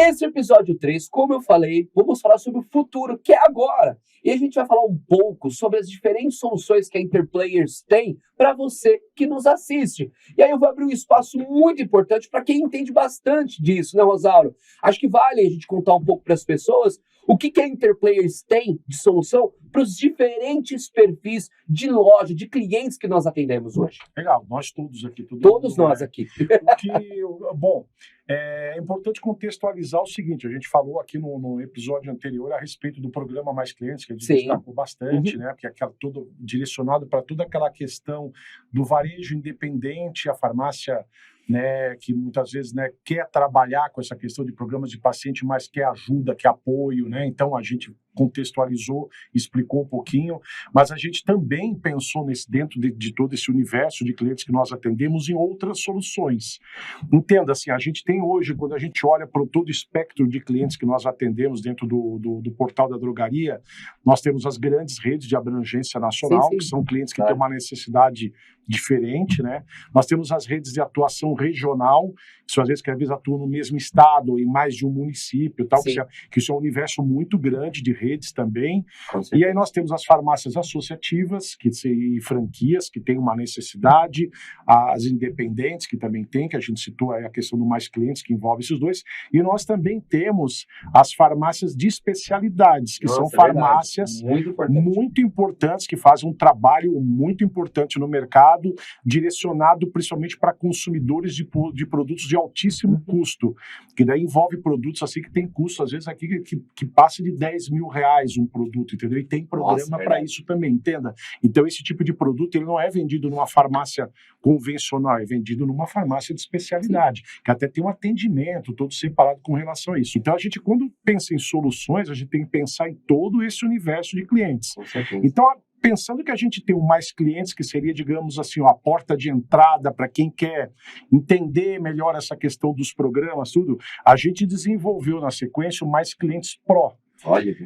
Nesse episódio 3, como eu falei, vamos falar sobre o futuro, que é agora. E a gente vai falar um pouco sobre as diferentes soluções que a Interplayers tem para você que nos assiste. E aí eu vou abrir um espaço muito importante para quem entende bastante disso, né, Rosauro? Acho que vale a gente contar um pouco para as pessoas o que a Interplayers tem de solução para os diferentes perfis de loja, de clientes que nós atendemos hoje. Legal, nós todos aqui. Todos nós aqui. Bom, é importante contextualizar o seguinte, a gente falou aqui no episódio anterior a respeito do programa Mais Clientes, que a gente destacou bastante, né? Que é todo direcionado para toda aquela questão do varejo independente, a farmácia, né, que muitas vezes, né, quer trabalhar com essa questão de programas de paciente, mas quer ajuda, quer apoio, né? Então a gente contextualizou, explicou um pouquinho, mas a gente também pensou dentro de todo esse universo de clientes que nós atendemos em outras soluções. Entenda, assim, a gente tem hoje, quando a gente olha para todo o espectro de clientes que nós atendemos dentro do portal da drogaria, nós temos as grandes redes de abrangência nacional, que são clientes que têm uma necessidade diferente, né? Nós temos as redes de atuação regional, que são às vezes que às vezes atuam no mesmo estado ou em mais de um município, tal, que isso é um universo muito grande de redes também. E aí nós temos as farmácias associativas e franquias que têm uma necessidade, as independentes que também tem, que a gente citou aí a questão do Mais Clientes, que envolve esses dois, e nós também temos as farmácias de especialidades, que são farmácias muito importantes, que fazem um trabalho muito importante no mercado, direcionado principalmente para consumidores de produtos de altíssimo custo, que daí envolve produtos assim que tem custo, às vezes aqui que passa de R$10 mil um produto, entendeu? E tem programa para isso também, entenda? Então esse tipo de produto ele não é vendido numa farmácia convencional, é vendido numa farmácia de especialidade, que até tem um atendimento todo separado com relação a isso. Então a gente, quando pensa em soluções, a gente tem que pensar em todo esse universo de clientes. Então, pensando que a gente tem Mais Clientes, que seria, digamos assim, a porta de entrada para quem quer entender melhor essa questão dos programas, tudo, a gente desenvolveu na sequência o Mais Clientes Pro,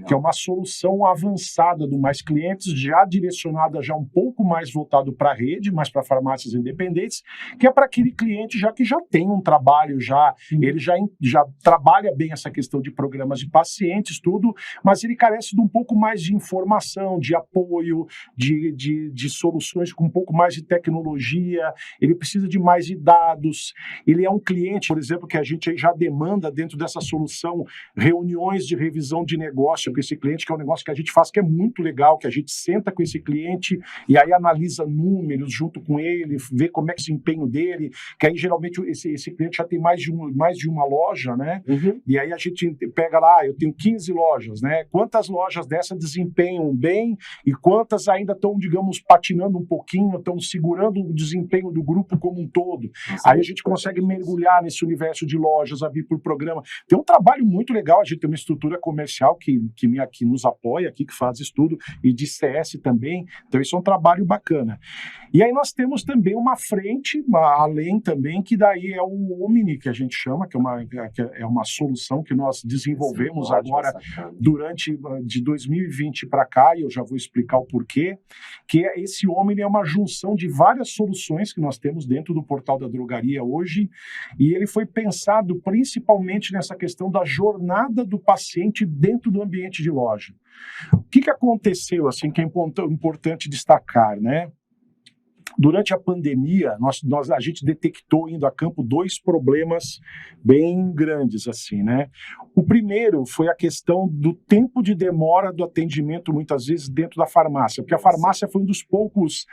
que é uma solução avançada do Mais Clientes, já direcionada já um pouco mais voltado para a rede, mais para farmácias independentes, que é para aquele cliente que já tem um trabalho, ele já trabalha bem essa questão de programas de pacientes, tudo, mas ele carece de um pouco mais de informação, de apoio, de soluções com um pouco mais de tecnologia, ele precisa de mais de dados, ele é um cliente, por exemplo, que a gente aí já demanda dentro dessa solução reuniões de revisão de negócio com esse cliente, que é um negócio que a gente faz que é muito legal, que a gente senta com esse cliente e aí analisa números junto com ele, vê como é que é o desempenho dele, que aí geralmente esse cliente já tem mais de uma loja, né? E aí a gente pega lá, eu tenho 15 lojas, né? Quantas lojas dessas desempenham bem e quantas ainda estão, digamos, patinando um pouquinho, estão segurando o desempenho do grupo como um todo. Aí a gente consegue mergulhar nesse universo de lojas, abrir por programa. Tem um trabalho muito legal, a gente tem uma estrutura comercial que nos apoia aqui, que faz estudo, e de CS também, então isso é um trabalho bacana. E aí nós temos também uma frente, além também, que daí é o Omni, que a gente chama, que é uma solução que nós desenvolvemos agora durante de 2020 para cá, e eu já vou explicar o porquê, que esse Omni é uma junção de várias soluções que nós temos dentro do portal da drogaria hoje, e ele foi pensado principalmente nessa questão da jornada do paciente dentro do ambiente de loja. O que aconteceu, assim, que é importante destacar, né? Durante a pandemia, a gente detectou, indo a campo, dois problemas bem grandes, assim, né? O primeiro foi a questão do tempo de demora do atendimento, muitas vezes, dentro da farmácia, porque a farmácia foi um dos poucos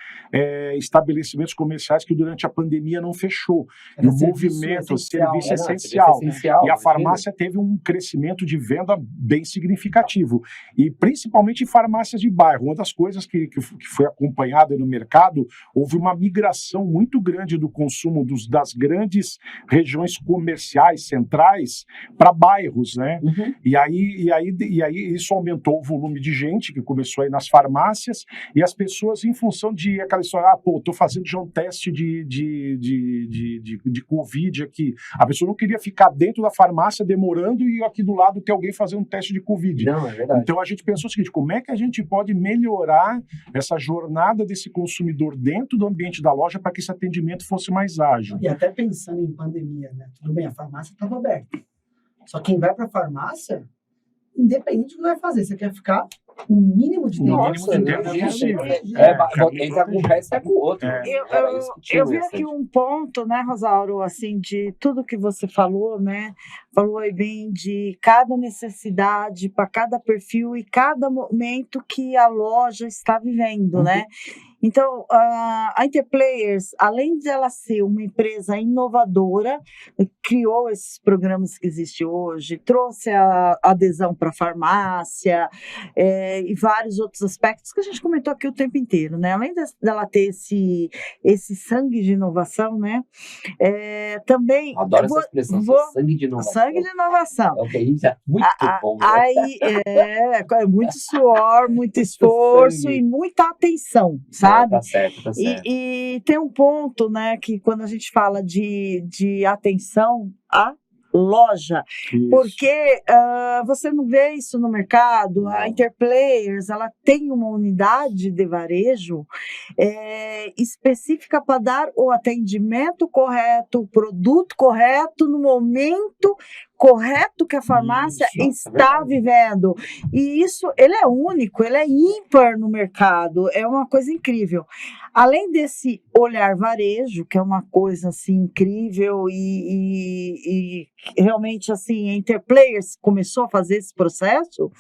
estabelecimentos comerciais que durante a pandemia não fechou. E o movimento, serviço essencial. E a farmácia teve um crescimento de venda bem significativo. E principalmente em farmácias de bairro. Uma das coisas que foi acompanhada no mercado, houve uma migração muito grande do consumo das grandes regiões comerciais centrais para bairros, né? E aí isso aumentou o volume de gente que começou a ir nas farmácias e as pessoas, em função de aquela história, tô fazendo já um teste de Covid aqui. A pessoa não queria ficar dentro da farmácia demorando e aqui do lado ter alguém fazendo um teste de Covid. Não, é verdade. Então a gente pensou o seguinte, como é que a gente pode melhorar essa jornada desse consumidor dentro do ambiente da loja para que esse atendimento fosse mais ágil? E até pensando em pandemia, né? Tudo bem, a farmácia estava aberta. Só que quem vai para a farmácia, independente do que vai fazer, você quer ficar o mínimo de tempo. Nossa, entra com um pé e sai com o outro. Eu vi aqui um ponto, né, Rosauro, assim, de tudo que você falou, né? Falou aí bem de cada necessidade para cada perfil e cada momento que a loja está vivendo, né? Então, a Interplayers, além de ela ser uma empresa inovadora, criou esses programas que existem hoje, trouxe a adesão para a farmácia e vários outros aspectos que a gente comentou aqui o tempo inteiro, né? Além dela ter esse sangue de inovação, né? Também... Adoro essa expressão, sangue de inovação. Sangue de inovação. É o que a gente é muito bom. Aí, muito suor, muito esforço e muita atenção, sabe? Tá certo. E tem um ponto, né, que quando a gente fala de atenção à loja, porque você não vê isso no mercado. A Interplayers, ela tem uma unidade de varejo específica para dar o atendimento correto, o produto correto, no momento correto que a farmácia está vivendo. E isso, ele é único, ele é ímpar no mercado, é uma coisa incrível. Além desse olhar varejo, que é uma coisa assim incrível e realmente assim, a Interplayers começou a fazer esse processo,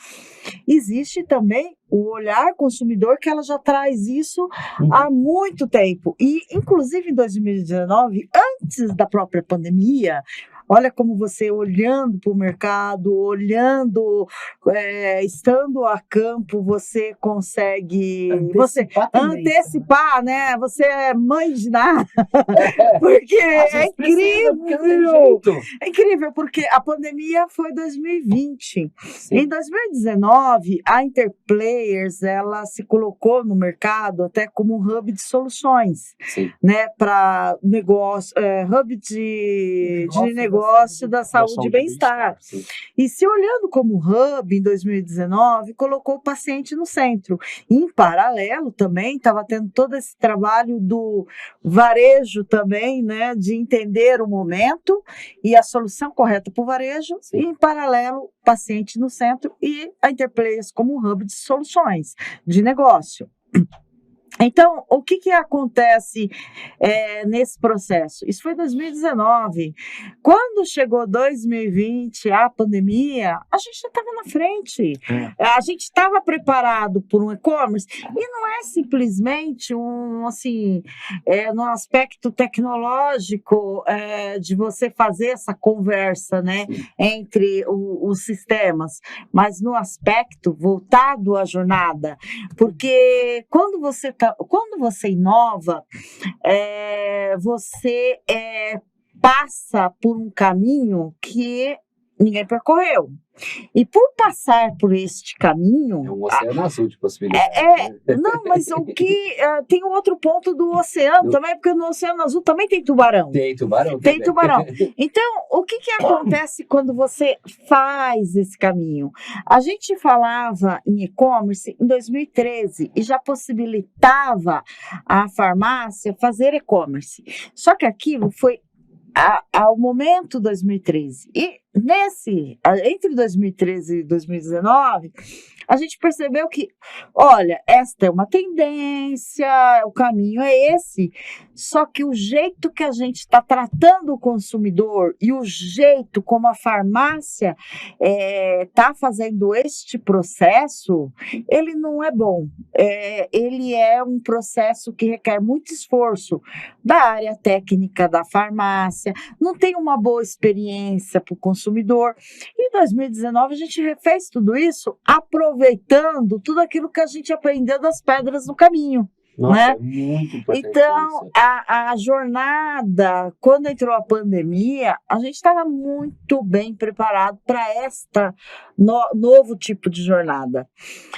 existe também o olhar consumidor, que ela já traz isso há muito tempo. E, inclusive, em 2019, antes da própria pandemia, olha como você, olhando para o mercado, estando a campo, você consegue antecipar, né? Você é mãe de nada. Porque é incrível. É incrível, porque a pandemia foi 2020. Sim. Em 2019, a Interplayers, ela se colocou no mercado até como um hub de soluções, né? Para negócio, hub de negócio da saúde e bem-estar. E se olhando como hub em 2019, colocou o paciente no centro. E, em paralelo também estava tendo todo esse trabalho do varejo também, né, de entender o momento e a solução correta para o varejo. E, em paralelo, o paciente no centro e a Interplayers como hub de soluções de negócio. Então, o que acontece nesse processo? Isso foi 2019. Quando chegou 2020, a pandemia, a gente já estava na frente. A gente estava preparado por um e-commerce. E não é simplesmente no aspecto tecnológico de você fazer essa conversa, né, entre os sistemas, mas no aspecto voltado à jornada. Porque quando você inova, você passa por um caminho que ninguém percorreu. E por passar por este caminho... É um oceano azul de possibilidades. Não, mas o que... tem um outro ponto do oceano também, porque no Oceano Azul também tem tubarão. Tem tubarão também. Tem tubarão. Então, o que acontece quando você faz esse caminho? A gente falava em e-commerce em 2013 e já possibilitava a farmácia fazer e-commerce. Só que aquilo foi ao momento 2013. E entre 2013 e 2019, a gente percebeu que, olha, esta é uma tendência, o caminho é esse, só que o jeito que a gente está tratando o consumidor e o jeito como a farmácia está fazendo este processo, ele não é bom. Ele é um processo que requer muito esforço da área técnica da farmácia, não tem uma boa experiência para o consumidor. Em 2019, a gente refez tudo isso aproveitando tudo aquilo que a gente aprendeu das pedras no caminho. Nossa, né? É muito importante. Então, a jornada, quando entrou a pandemia, a gente estava muito bem preparado para esta novo tipo de jornada.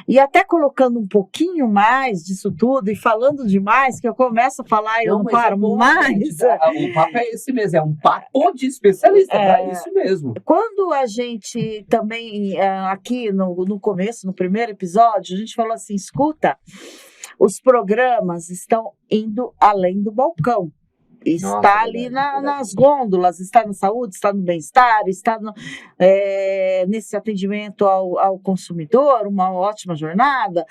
E até colocando um pouquinho mais disso tudo e falando demais, que eu começo a falar e eu não paro mais. O papo é esse mesmo, é um papo de especialista, para isso mesmo. Quando a gente também, aqui no começo, no primeiro episódio, a gente falou assim, escuta, os programas estão indo além do balcão. Está ali nas gôndolas, está na saúde, está no bem-estar, está nesse atendimento ao consumidor, uma ótima jornada.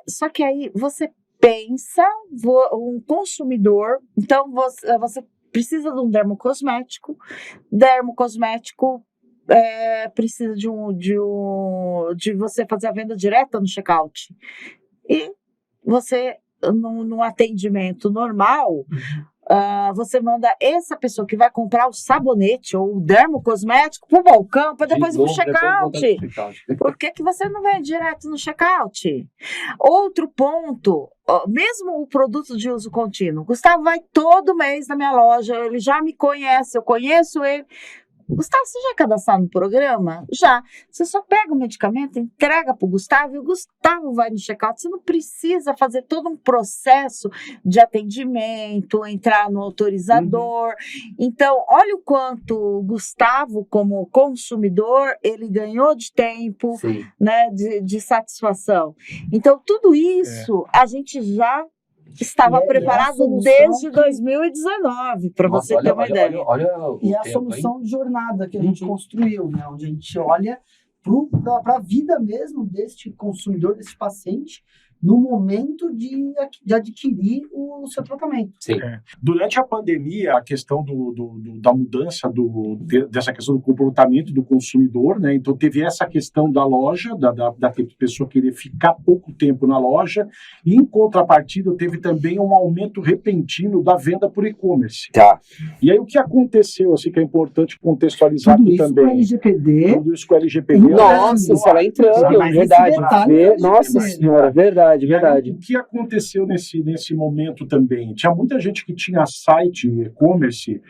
Só que aí você pensa, um consumidor, então você precisa de um dermocosmético precisa de você fazer a venda direta no checkout. E você, num atendimento normal, você manda essa pessoa que vai comprar o sabonete ou o dermocosmético para o balcão para depois ir para o checkout. Por que você não vem direto no checkout? Outro ponto, mesmo o produto de uso contínuo. Gustavo vai todo mês na minha loja, ele já me conhece, eu conheço ele. Gustavo, você já é cadastrado no programa? Já. Você só pega o medicamento, entrega para o Gustavo e o Gustavo vai no check-out. Você não precisa fazer todo um processo de atendimento, entrar no autorizador. Então, olha o quanto o Gustavo, como consumidor, ele ganhou de tempo, né, de satisfação. Então, tudo isso a gente já estava preparado desde 2019, para você ter uma ideia. E a solução de jornada que a gente construiu, né? Onde a gente olha para a vida mesmo deste consumidor, desse paciente, no momento de adquirir o seu tratamento. Sim. Durante a pandemia, a questão da mudança dessa questão do comportamento do consumidor, né? Então teve essa questão da loja, da pessoa querer ficar pouco tempo na loja, e em contrapartida teve também um aumento repentino da venda por e-commerce. Tá. E aí o que aconteceu, assim, que é importante contextualizar tudo aqui isso também. Com a LGPD. Tudo isso com a LGPD. Nossa, isso vai entrando, verdade. Nossa senhora, verdade. Aí, o que aconteceu nesse momento também? Tinha muita gente que tinha site e-commerce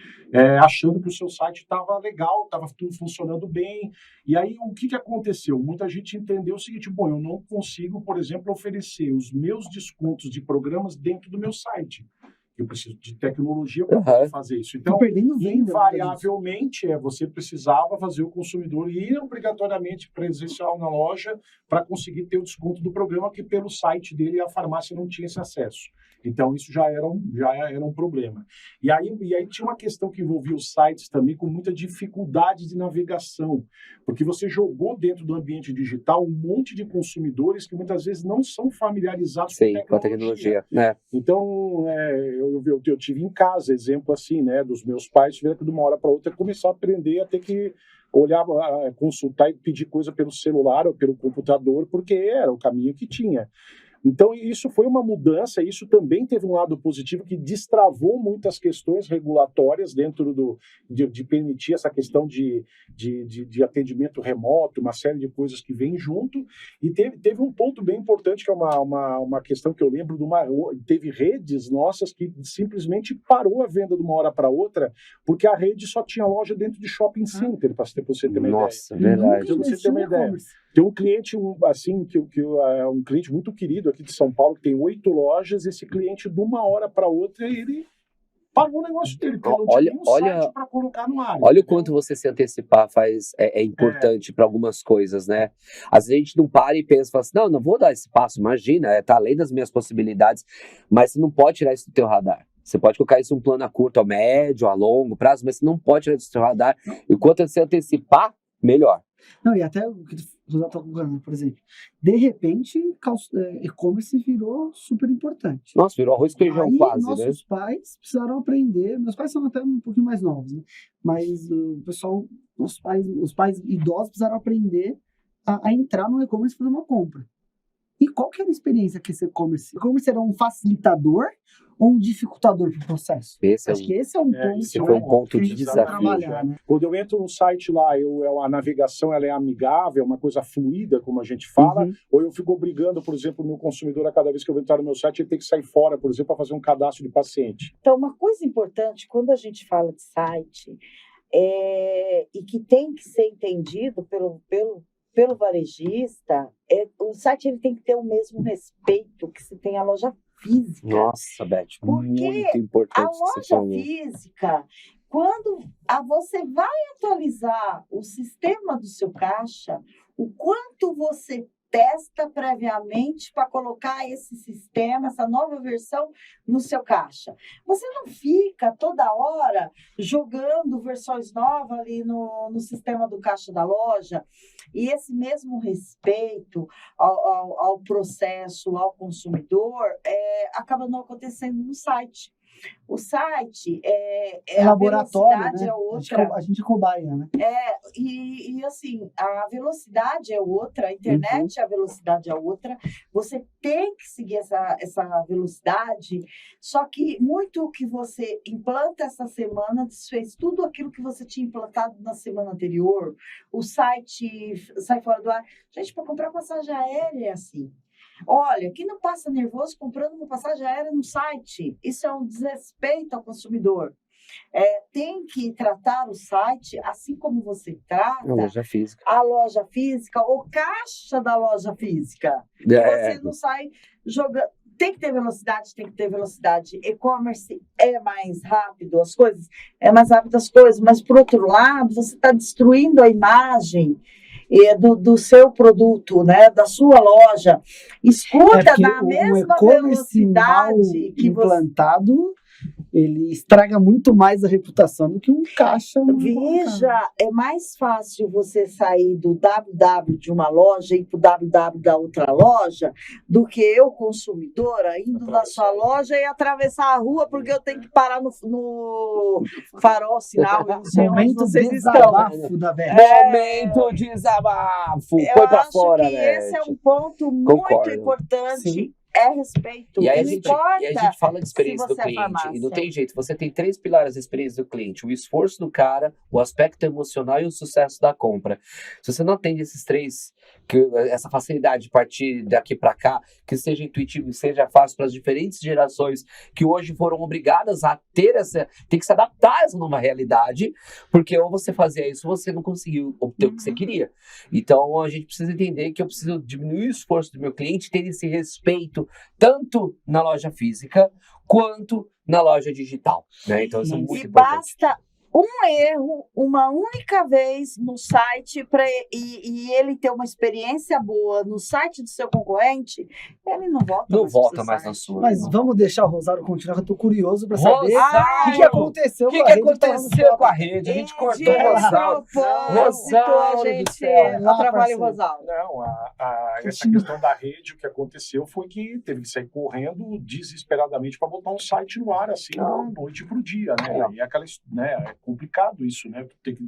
achando que o seu site estava legal, estava tudo funcionando bem. E aí, o que aconteceu? Muita gente entendeu o seguinte: bom, eu não consigo, por exemplo, oferecer os meus descontos de programas dentro do meu site. Eu preciso de tecnologia para fazer isso. Então, invariavelmente, você precisava fazer o consumidor ir obrigatoriamente presencial na loja para conseguir ter o desconto do programa, que pelo site dele a farmácia não tinha esse acesso. Então, isso já era um problema. E aí tinha uma questão que envolvia os sites também com muita dificuldade de navegação, porque você jogou dentro do ambiente digital um monte de consumidores que muitas vezes não são familiarizados com a tecnologia. Então, eu tive em casa exemplo assim, né, dos meus pais tiveram que de uma hora para outra começar a aprender a ter que olhar, consultar e pedir coisa pelo celular ou pelo computador, porque era o caminho que tinha. Então, isso foi uma mudança, isso também teve um lado positivo que destravou muitas questões regulatórias dentro de permitir essa questão de atendimento remoto, uma série de coisas que vem junto, e teve um ponto bem importante, que é uma questão que eu lembro, teve redes nossas que simplesmente parou a venda de uma hora para outra, porque a rede só tinha loja dentro de shopping center, para você ter uma ideia. Nossa, verdade. Para você ter uma ideia. Tem um cliente, um cliente muito querido aqui de São Paulo, que tem 8 lojas. Esse cliente, de uma hora para outra, ele pagou o negócio dele, porque não tinha nenhum site para colocar no ar. Olha o quanto você se antecipar é importante para algumas coisas, né? Às vezes a gente não para e pensa, fala assim, não vou dar esse passo, imagina, tá além das minhas possibilidades, mas você não pode tirar isso do teu radar. Você pode colocar isso em um plano a curto, a médio, a longo prazo, mas você não pode tirar isso do teu radar. E quanto você antecipar, melhor. Não, e até o que você está colocando, por exemplo, de repente, e-commerce virou super importante. Nossa, virou arroz e feijão quase, né? Nossos pais precisaram aprender, meus pais são até um pouquinho mais novos, né? Mas o pessoal, os pais idosos precisaram aprender a entrar no e-commerce e fazer uma compra. E qual que era a experiência que esse e-commerce? O e-commerce era um facilitador ou um dificultador para o processo? Acho que esse é um ponto. Esse foi um ponto de desafio. Né? Quando eu entro no site lá, a navegação ela é amigável, uma coisa fluida, como a gente fala, ou eu fico obrigando, por exemplo, o meu consumidor, a cada vez que eu entrar no meu site, ele tem que sair fora, por exemplo, para fazer um cadastro de paciente. Então, uma coisa importante, quando a gente fala de site, e que tem que ser entendido pelo varejista, o site ele tem que ter o mesmo respeito que se tem a loja física. Nossa, Beth, muito importante. A loja física, quando você vai atualizar o sistema do seu caixa, o quanto você testa previamente para colocar esse sistema, essa nova versão no seu caixa. Você não fica toda hora jogando versões novas ali no sistema do caixa da loja, e esse mesmo respeito ao processo, ao consumidor, acaba não acontecendo no site. O site é laboratório, a velocidade, né? é outra. A gente é cobaia, né? E assim, a velocidade é outra, a internet, a velocidade é outra. Você tem que seguir essa velocidade, só que muito que você implanta essa semana desfez tudo aquilo que você tinha implantado na semana anterior. O site sai fora do ar. Gente, para comprar passagem aérea é assim. Olha, quem não passa nervoso comprando uma passagem aérea no site? Isso é um desrespeito ao consumidor. Tem que tratar o site assim como você trata a loja física, o caixa da loja física. Você não sai jogando. Tem que ter velocidade. E-commerce é mais rápido, as coisas, mas por outro lado, você está destruindo a imagem do seu produto, né, da sua loja. Escuta na mesma velocidade que implantado, ele estraga muito mais a reputação do que um caixa. Veja, é mais fácil você sair do www de uma loja e ir para o www da outra loja do que eu, consumidora, indo na sua loja e atravessar a rua porque eu tenho que parar no farol, sinal, eu não sei onde vocês estão. Momento de desabafo. Põe para fora, né? Esse é um ponto muito importante. Sim. É respeito. E aí a gente fala de experiência do cliente. E não tem jeito. Você tem 3 pilares da experiência do cliente: o esforço do cara, o aspecto emocional e o sucesso da compra. Se você não atende esses 3, essa facilidade de partir daqui para cá, que seja intuitivo e seja fácil para as diferentes gerações que hoje foram obrigadas a ter tem que se adaptar a essa nova realidade, porque ou você fazia isso ou você não conseguiu obter o que você queria. Então a gente precisa entender que eu preciso diminuir o esforço do meu cliente, ter esse respeito tanto na loja física quanto na loja digital, né? Então isso é muito importante. Basta um erro, uma única vez no site e ele ter uma experiência boa no site do seu concorrente, ele não volta mais na sua. Mas vamos deixar o Rosário continuar, eu tô curioso para saber o que aconteceu com a rede. A gente cortou o Rosário. A gente atrapalha o Rosário. Não, essa questão da rede, o que aconteceu foi que teve que sair correndo desesperadamente para botar um site no ar, assim, da noite pro dia, né? E aquela, né? Complicado isso, né? Ter que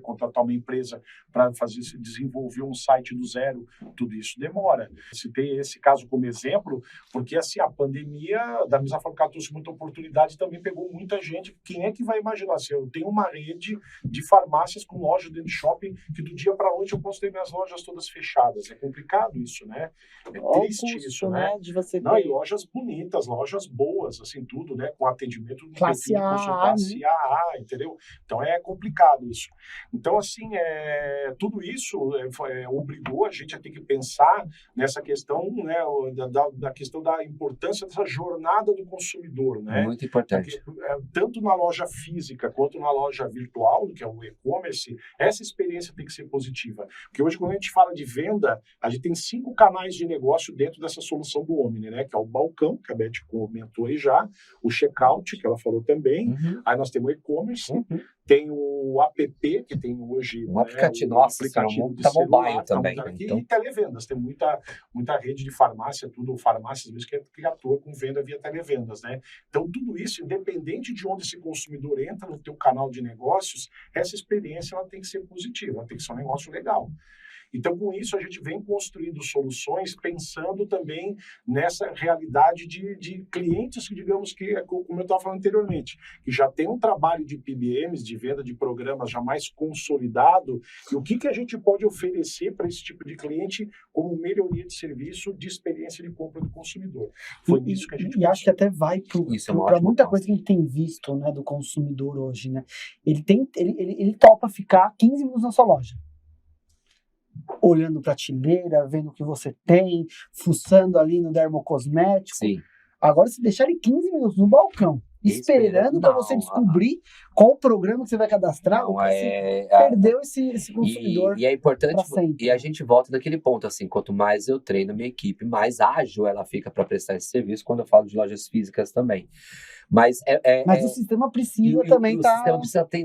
contratar uma empresa para desenvolver um site do zero, tudo isso demora. Citei esse caso como exemplo, porque assim, a pandemia, da mesma forma que ela trouxe muita oportunidade, também pegou muita gente. Quem é que vai imaginar? Se eu tenho uma rede de farmácias com loja dentro de shopping, que do dia para a noite eu posso ter minhas lojas todas fechadas. É complicado isso, né? É triste isso, né? De você ter... E lojas bonitas, lojas boas, assim, tudo, né? Com atendimento classe A, entendeu? Então é complicado isso. Então, assim, tudo isso obrigou a gente a ter que pensar nessa questão, né, da questão da importância dessa jornada do consumidor, né? Muito importante. Porque, tanto na loja física quanto na loja virtual, que é o e-commerce, essa experiência tem que ser positiva. Porque hoje, quando a gente fala de venda, a gente tem 5 canais de negócio dentro dessa solução do Omni, né? Que é o balcão, que a Beth comentou aí já, o checkout, que ela falou também, aí nós temos o e-commerce, tem o app, que tem hoje... Um aplicativo, tá mobile também. Né? Então... E televendas, tem muita rede de farmácia, farmácias mesmo que atua com venda via televendas, né? Então, tudo isso, independente de onde esse consumidor entra no teu canal de negócios, essa experiência ela tem que ser positiva, ela tem que ser um negócio legal. Então, com isso, a gente vem construindo soluções pensando também nessa realidade de clientes que, digamos que, como eu estava falando anteriormente, que já tem um trabalho de PBMs, de venda de programas já mais consolidado, e o que a gente pode oferecer para esse tipo de cliente como melhoria de serviço, de experiência de compra do consumidor. Foi nisso que a gente... E acho que até vai para muita coisa que a gente tem visto, né, do consumidor hoje, né? Ele topa ficar 15 minutos na sua loja. Olhando prateleira, vendo o que você tem, fuçando ali no dermocosmético. Sim. Agora, se deixar ele 15 minutos no balcão esperando para você descobrir qual o programa que você vai cadastrar, ou você perdeu esse consumidor. E é importante, e a gente volta naquele ponto, assim, quanto mais eu treino a minha equipe, mais ágil ela fica para prestar esse serviço, quando eu falo de lojas físicas também. Mas o sistema precisa também estar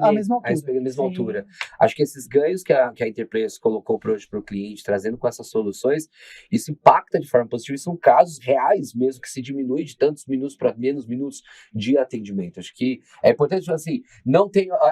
à mesma altura. Acho que esses ganhos que a Interplayers colocou para hoje para o cliente, trazendo com essas soluções, isso impacta de forma positiva, e são casos reais mesmo, que se diminui de tantos minutos para menos minutos de atendimento. Acho que é importante, assim,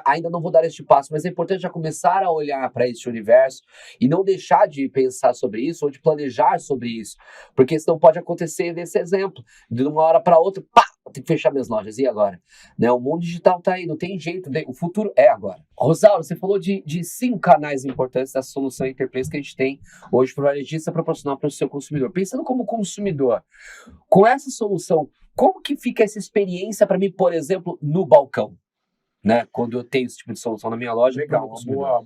ainda não vou dar este passo, mas é importante já começar a olhar para esse universo e não deixar de pensar sobre isso ou de planejar sobre isso, porque senão pode acontecer nesse exemplo, de uma hora para outra, pá, tem que fechar minhas lojas, e agora? Né? O mundo digital tá aí, não tem jeito, o futuro é agora. Rosauro, você falou de 5 canais importantes da solução Interplayers que a gente tem hoje para o varejista proporcionar para o seu consumidor. Pensando como consumidor, com essa solução, como que fica essa experiência para mim, por exemplo, no balcão? Né? Quando eu tenho esse tipo de solução na minha loja. Legal,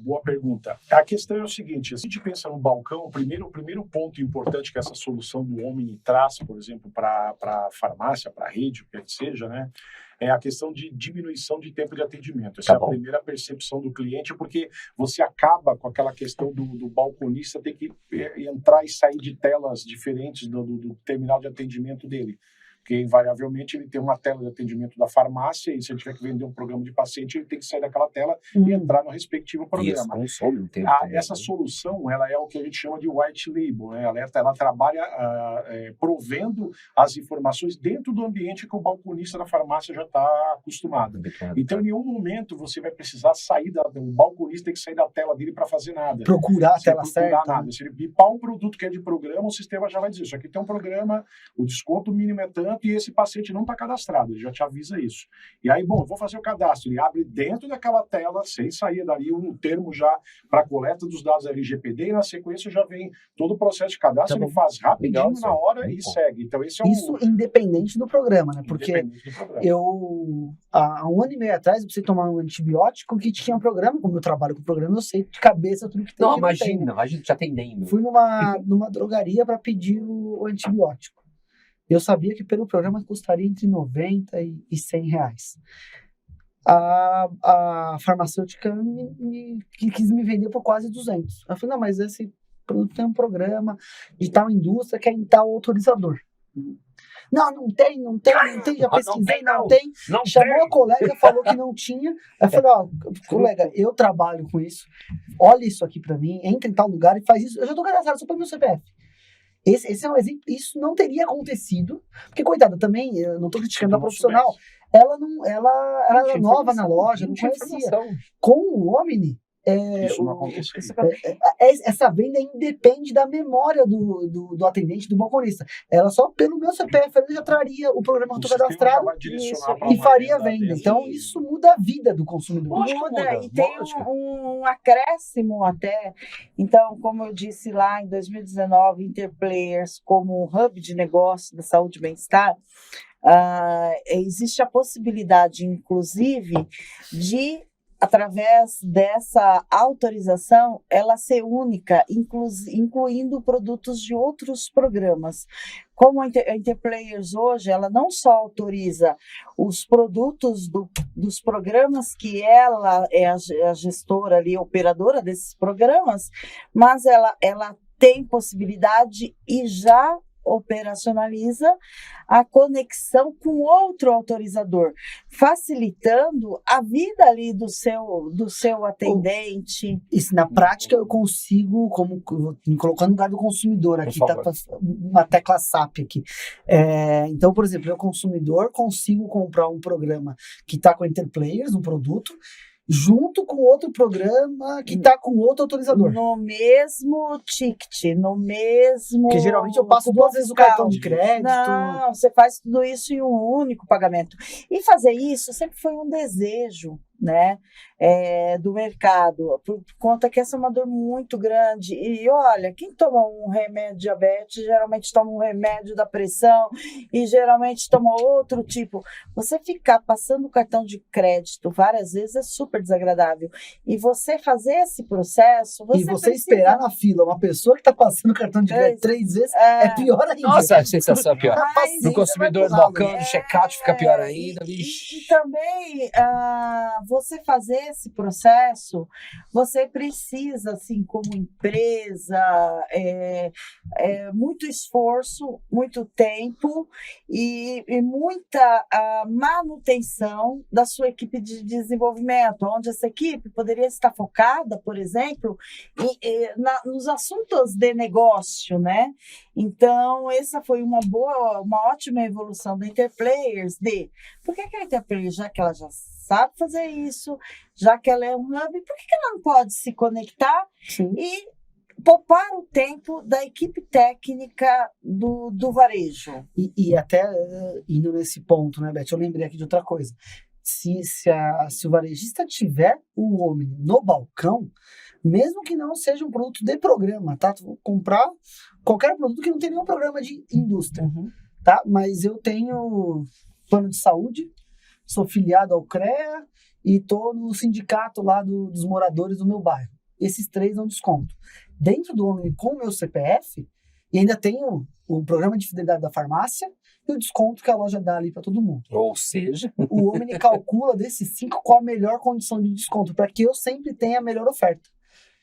boa pergunta. A questão é o seguinte, se a gente pensa no balcão, o primeiro ponto importante que essa solução do Omni traz, por exemplo, para a farmácia, para a rede, o que seja, né, é a questão de diminuição de tempo de atendimento. Essa é a primeira percepção do cliente, porque você acaba com aquela questão do balconista ter que entrar e sair de telas diferentes do terminal de atendimento dele. Porque, invariavelmente, ele tem uma tela de atendimento da farmácia e se ele tiver que vender um programa de paciente, ele tem que sair daquela tela e entrar no respectivo programa. Isso consome um tempo. Essa solução, ela é o que a gente chama de white label, né? Ela trabalha provendo as informações dentro do ambiente que o balconista da farmácia já está acostumado. Então, em nenhum momento, você vai precisar sair o balconista tem que sair da tela dele para fazer nada. Procurar a tela certa. Nada. Se ele bipar um produto que é de programa, o sistema já vai dizer, isso aqui tem um programa, o desconto mínimo é tanto, e esse paciente não está cadastrado, ele já te avisa isso. E aí, eu vou fazer o cadastro, ele abre dentro daquela tela, sem sair dali, um termo já para coleta dos dados LGPD, e na sequência já vem todo o processo de cadastro, ele faz rapidinho na hora e segue. Então, esse é isso independente do programa, né? Porque há um ano e meio atrás, eu precisei tomar um antibiótico que tinha um programa, como eu trabalho com programa, eu sei de cabeça tudo que tem. Não, imagina, já atendendo. Fui numa drogaria para pedir o antibiótico. Eu sabia que pelo programa custaria entre 90 e 100 reais. A farmacêutica quis me vender por quase 200. Eu falei, não, mas esse produto tem um programa de tal indústria que é em tal autorizador. Não tem, já pesquisei, não tem. Chamou a colega, falou que não tinha. Eu falei, colega, eu trabalho com isso, olha isso aqui pra mim, entra em tal lugar e faz isso. Eu já tô cadastrado, só põe meu CPF. Esse é um exemplo, isso não teria acontecido, porque, coitada, também, eu não estou criticando a profissional, ela era nova na loja, não conhecia. Com o Omni, isso não aconteceu. Essa venda independe da memória do atendente, do balconista. Ela só, pelo meu CPF, ela já traria o programa que eu estou cadastrado e faria a venda. Então, isso muda a vida do consumidor. Muda, e tem um acréscimo até. Então, como eu disse lá em 2019, Interplayers como um hub de negócio da saúde e bem-estar, existe a possibilidade, inclusive, de através dessa autorização, ela ser única, incluindo produtos de outros programas. Como a Interplayers hoje, ela não só autoriza os produtos dos programas que ela é a gestora ali, operadora desses programas, mas ela tem possibilidade e já operacionaliza a conexão com outro autorizador, facilitando a vida ali do seu atendente. Isso, na prática, eu consigo, me colocando no lugar do consumidor aqui, tá uma tecla SAP aqui. Então, por exemplo, eu, consumidor, consigo comprar um programa que está com a Interplayers, um produto, junto com outro programa que está com outro autorizador. No mesmo ticket, no mesmo... Porque geralmente eu passo 2 vezes o cartão de crédito. Não, você faz tudo isso em um único pagamento. E fazer isso sempre foi um desejo né, do mercado, por conta que essa é uma dor muito grande. E olha, quem toma um remédio de diabetes geralmente toma um remédio da pressão e geralmente toma outro tipo. Você ficar passando o cartão de crédito várias vezes é super desagradável. E você fazer esse processo, você esperar na fila uma pessoa que está passando o cartão de crédito 3 vezes é pior ainda. Nossa, a sensação é pior. No consumidor do balcão, do check-out, fica pior ainda. E também você fazer esse processo, você precisa, assim, como empresa, muito esforço, muito tempo e muita manutenção da sua equipe de desenvolvimento, onde essa equipe poderia estar focada, por exemplo, nos assuntos de negócio, né? Então, essa foi uma ótima evolução da Interplayers. Por que a Interplayers, já que ela já sabe fazer isso, já que ela é um hub, por que ela não pode se conectar e poupar o tempo da equipe técnica do varejo? E até indo nesse ponto, né, Beth, eu lembrei aqui de outra coisa. Se o varejista tiver o Omni no balcão, mesmo que não seja um produto de programa, tá? Tu vou comprar qualquer produto que não tenha nenhum programa de indústria, tá? Mas eu tenho plano de saúde, sou filiado ao CREA e estou no sindicato lá dos moradores do meu bairro. Esses 3 dão desconto. Dentro do Omni com o meu CPF, e ainda tenho o programa de fidelidade da farmácia e o desconto que a loja dá ali para todo mundo. Ou seja, o Omni calcula desses 5 qual a melhor condição de desconto, para que eu sempre tenha a melhor oferta.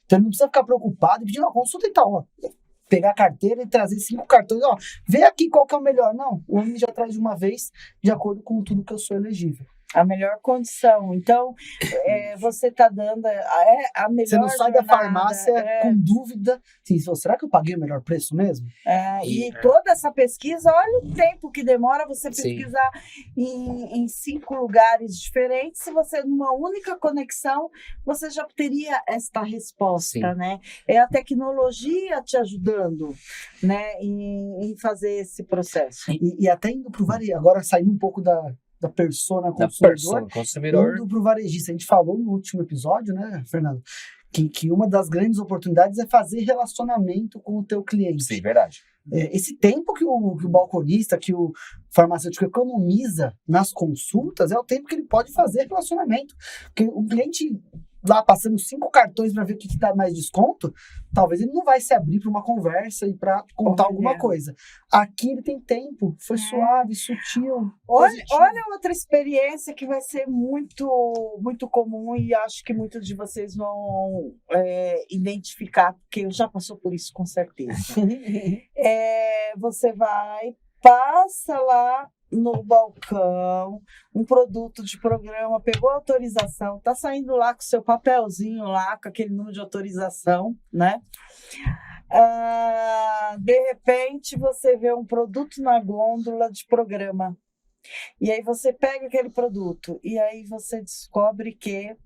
Então ele não precisa ficar preocupado e pedir uma consulta e tal, ó. Pegar a carteira e trazer 5 cartões, ó, vê aqui qual que é o melhor. Não, o Omni já traz de uma vez, de acordo com tudo que eu sou elegível. A melhor condição. Então, você está dando a melhor. Você não sai da farmácia com dúvida. Sim, será que eu paguei o melhor preço mesmo? E toda essa pesquisa, olha o tempo que demora você pesquisar em 5 lugares diferentes. Se você, numa única conexão, você já teria esta resposta, né? É a tecnologia te ajudando, né, em fazer esse processo. E até indo para o varejo, agora saindo um pouco da persona consumidor, indo para o varejista. A gente falou no último episódio, né, Fernando, que uma das grandes oportunidades é fazer relacionamento com o teu cliente. Sim, verdade. Esse tempo que o balconista, que o farmacêutico economiza nas consultas é o tempo que ele pode fazer relacionamento. Porque o cliente lá passando 5 cartões para ver o que dá mais desconto, talvez ele não vai se abrir para uma conversa e para contar alguma coisa. Aqui ele tem tempo, foi suave, sutil. Olha outra experiência que vai ser muito, muito comum e acho que muitos de vocês vão identificar, porque já passou por isso com certeza. Você passa lá no balcão, um produto de programa, pegou a autorização, tá saindo lá com o seu papelzinho lá, com aquele número de autorização, né? De repente, você vê um produto na gôndola de programa. E aí você pega aquele produto e aí você descobre que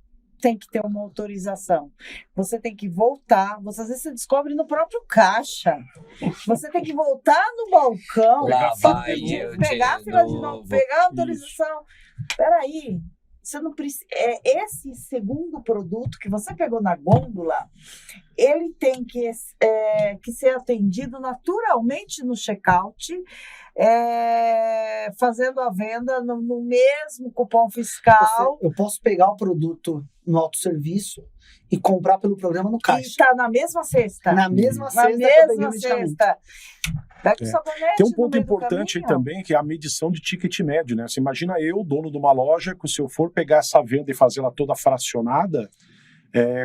tem que ter uma autorização. Você tem que voltar. Às vezes você descobre no próprio caixa. Você tem que voltar no balcão. Pegar a fila de novo, pegar a autorização. Peraí, você não precisa. Esse segundo produto que você pegou na gôndola, ele tem que ser atendido naturalmente no checkout, fazendo a venda no mesmo cupom fiscal. Eu posso pegar o produto no autosserviço e comprar pelo programa no caixa. E está na mesma cesta. Na mesma cesta. Pega o sabonete. Tem um ponto importante aí também, que é a medição de ticket médio, né? Você imagina eu, dono de uma loja, que se eu for pegar essa venda e fazer ela toda fracionada,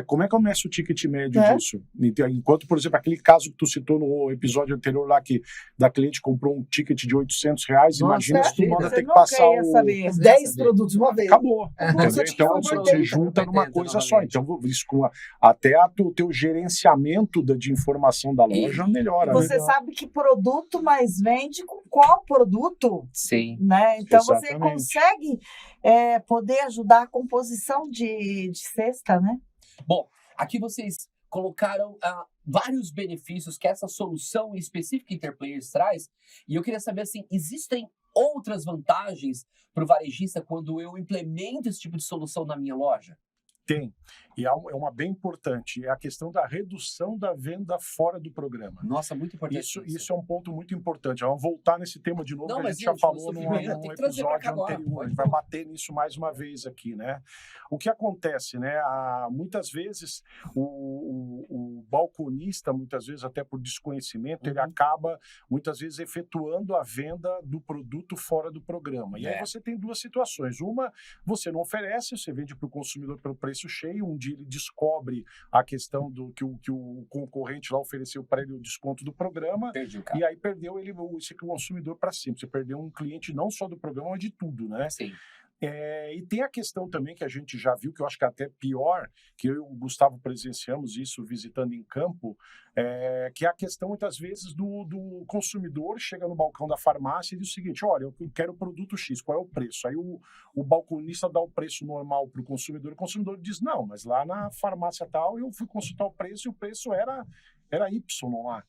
como é que eu meço o ticket médio disso? Enquanto, por exemplo, aquele caso que tu citou no episódio anterior lá, que da cliente comprou um ticket de R$800, imagina se tu manda ter que passar os 10 produtos de uma vez. Acabou. Então, você junta numa coisa só. Então, isso até o teu gerenciamento de informação da loja melhora. Você sabe que produto mais vende com qual produto? Sim. Né? Então, você consegue poder ajudar a composição de cesta, né? Bom, aqui vocês colocaram vários benefícios que essa solução específica Interplayers traz, e eu queria saber, assim, existem outras vantagens para o varejista quando eu implemento esse tipo de solução na minha loja? Tem. E é uma bem importante, é a questão da redução da venda fora do programa. Nossa, muito importante. Isso é um ponto muito importante. Vamos voltar nesse tema de novo, que a gente já falou num episódio anterior. A gente vai bater nisso mais uma vez aqui, né? O que acontece, né? Muitas vezes, o balconista, muitas vezes até por desconhecimento, ele acaba, muitas vezes, efetuando a venda do produto fora do programa. E aí você tem duas situações. Uma, você não oferece, você vende para o consumidor pelo preço cheio, um dia ele descobre a questão do que o concorrente lá ofereceu para ele o desconto do programa, e aí perdeu esse consumidor para sempre. Você perdeu um cliente não só do programa, mas de tudo, né? Sim. E tem a questão também que a gente já viu, que eu acho que é até pior, que eu e o Gustavo presenciamos isso visitando em campo, que é a questão, muitas vezes, do consumidor chega no balcão da farmácia e diz o seguinte: olha, eu quero o produto X, qual é o preço? Aí o balconista dá o preço normal para o consumidor diz: não, mas lá na farmácia tal eu fui consultar o preço e o preço era Y lá.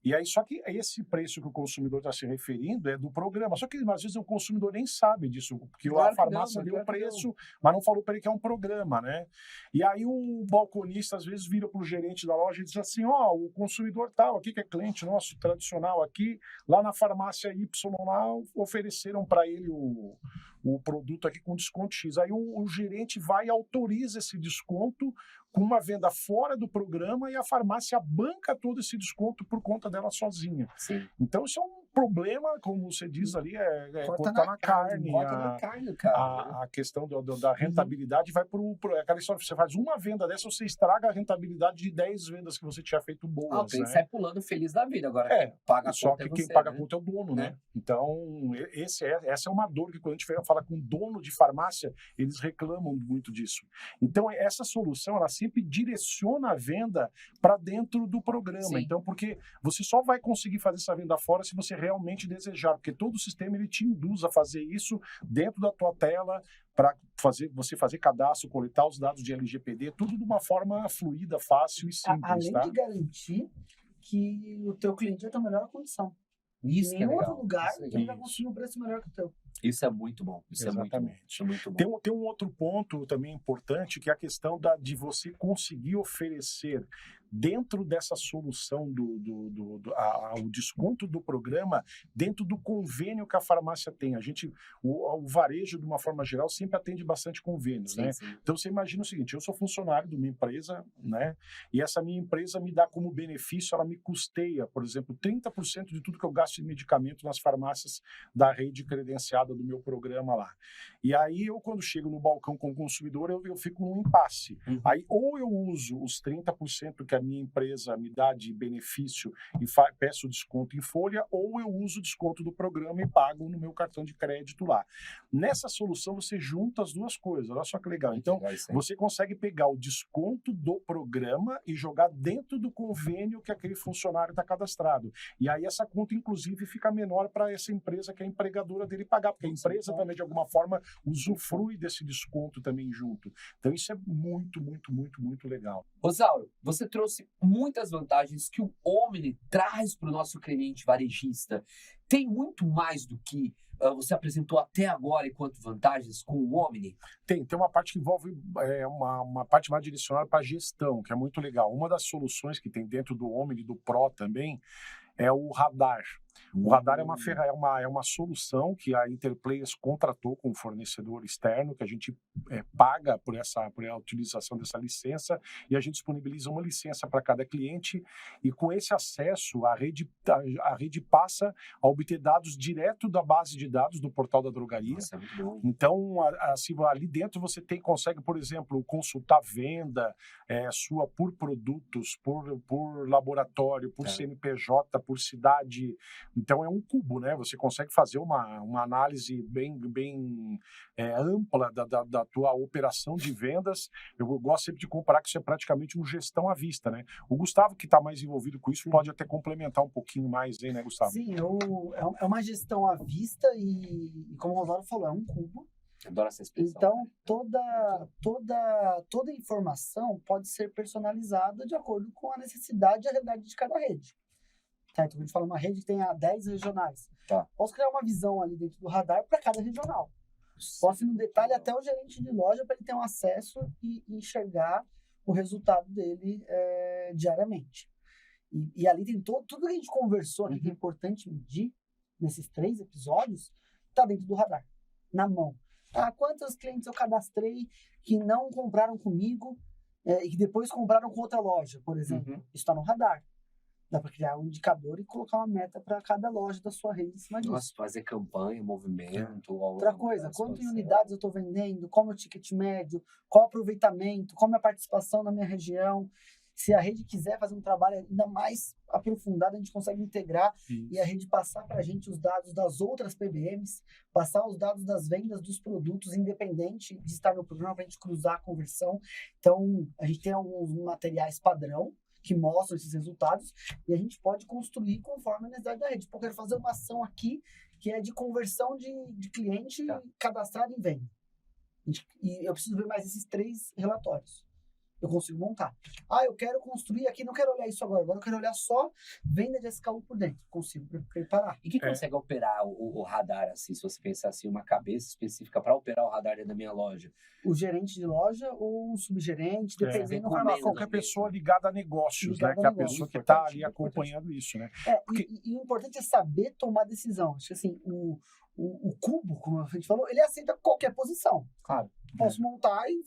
E aí, só que esse preço que o consumidor está se referindo é do programa. Só que, às vezes, o consumidor nem sabe disso, porque a farmácia deu o preço, mas não falou para ele que é um programa, né? E aí, o balconista, às vezes, vira para o gerente da loja e diz assim: o consumidor tal aqui, que é cliente nosso, tradicional aqui, lá na farmácia Y, lá, ofereceram para ele o produto aqui com desconto X. Aí, o gerente vai e autoriza esse desconto com uma venda fora do programa e a farmácia banca todo esse desconto por conta dela sozinha. Sim. Então, isso é um problema, como você diz ali, cortar na carne. Cara. A questão da rentabilidade vai para aquela história. Você faz uma venda dessa, você estraga a rentabilidade de 10 vendas que você tinha feito boas. Quem né? sai pulando feliz da vida. Agora, quem paga a só conta que é quem você, paga né? a conta é o dono, né? Então, essa é uma dor que, quando a gente fala com dono de farmácia, eles reclamam muito disso. Então, essa solução, ela sempre direciona a venda para dentro do programa. Sim. Então, porque você só vai conseguir fazer essa venda fora se você realmente desejar, porque todo o sistema ele te induz a fazer isso dentro da tua tela, para você fazer cadastro, coletar os dados de LGPD, tudo de uma forma fluida, fácil e simples. Além de garantir que o teu cliente vai ter a melhor condição. Isso em que é nenhum legal. outro lugar Isso é ele vai conseguir um preço melhor que o teu. Isso é muito bom. Exatamente. É muito bom. Tem um outro ponto também importante, que é a questão de você conseguir oferecer dentro dessa solução o desconto do programa, dentro do convênio que a farmácia tem. O varejo, de uma forma geral, sempre atende bastante convênios, Sim, né? sim. Então, você imagina o seguinte: eu sou funcionário de uma empresa, né? E essa minha empresa me dá como benefício, ela me custeia, por exemplo, 30% de tudo que eu gasto de medicamento nas farmácias da rede credenciada do meu programa lá. E aí, quando chego no balcão com o consumidor, eu fico num impasse. Aí, ou eu uso os 30% que a minha empresa me dá de benefício e peço desconto em folha, ou eu uso o desconto do programa e pago no meu cartão de crédito lá. Nessa solução, você junta as duas coisas. Olha só que legal. Então, você consegue pegar o desconto do programa e jogar dentro do convênio que aquele funcionário está cadastrado. E aí, essa conta, inclusive, fica menor para essa empresa que é a empregadora dele pagar, porque a empresa também, de alguma forma, usufrui desse desconto também junto. Então, isso é muito, muito, muito, muito legal. Rosauro, você trouxe muitas vantagens que o Omni traz para o nosso cliente varejista. Tem muito mais do que você apresentou até agora enquanto vantagens com o Omni? Tem uma parte que envolve uma parte mais direcionada para a gestão, que é muito legal. Uma das soluções que tem dentro do Omni e do Pro também é o radar. O radar é uma solução que a Interplayers contratou com um fornecedor externo, que a gente paga por a utilização dessa licença, e a gente disponibiliza uma licença para cada cliente, e com esse acesso a rede passa a obter dados direto da base de dados do portal da drogaria. Nossa, é muito bom. Então, assim, ali dentro você consegue, por exemplo, consultar venda sua por produtos, por laboratório, por CNPJ, por cidade. Então, é um cubo, né? Você consegue fazer uma análise bem ampla da tua operação de vendas. Eu gosto sempre de comparar que isso é praticamente uma gestão à vista, né? O Gustavo, que está mais envolvido com isso, pode até complementar um pouquinho mais aí, né, Gustavo? Sim, é uma gestão à vista e como o Rosário falou, é um cubo. Adoro essa expressão. Então, toda informação pode ser personalizada de acordo com a necessidade e a realidade de cada rede. Tá, então a gente fala uma rede que tenha 10 regionais. Tá. Posso criar uma visão ali dentro do radar para cada regional. Posso ir no detalhe até o gerente de loja para ele ter um acesso e enxergar o resultado dele diariamente. E ali tem tudo que a gente conversou aqui que é importante medir nesses 3 episódios, está dentro do radar, na mão. Quantos clientes eu cadastrei que não compraram comigo e que depois compraram com outra loja, por exemplo? Isso está no radar. Dá para criar um indicador e colocar uma meta para cada loja da sua rede em cima disso. Nossa, fazer campanha, movimento. Outra coisa, quanto em unidades eu estou vendendo, qual é o ticket médio, qual o aproveitamento, qual é a participação na minha região. Se a rede quiser fazer um trabalho ainda mais aprofundado, a gente consegue integrar e a rede passar para a gente os dados das outras PBMs, passar os dados das vendas dos produtos, independente de estar no programa, para a gente cruzar a conversão. Então, a gente tem alguns materiais padrão que mostram esses resultados e a gente pode construir conforme a necessidade da rede. Pô, eu quero fazer uma ação aqui que é de conversão de cliente cadastrado em venda. E eu preciso ver mais esses 3 relatórios. Eu consigo montar. Eu quero construir aqui, não quero olhar isso agora eu quero olhar só venda de SKU por dentro. Consigo preparar. E quem consegue operar o radar, assim, se você pensar assim, uma cabeça específica para operar o radar dentro da minha loja? O gerente de loja ou um subgerente, dependendo do formato. Qualquer pessoa ligada a negócios, né? Que é a pessoa que está ali acompanhando isso, né? E o importante é saber tomar decisão. Acho que assim, o cubo, como a gente falou, ele aceita qualquer posição. Claro. Posso montar e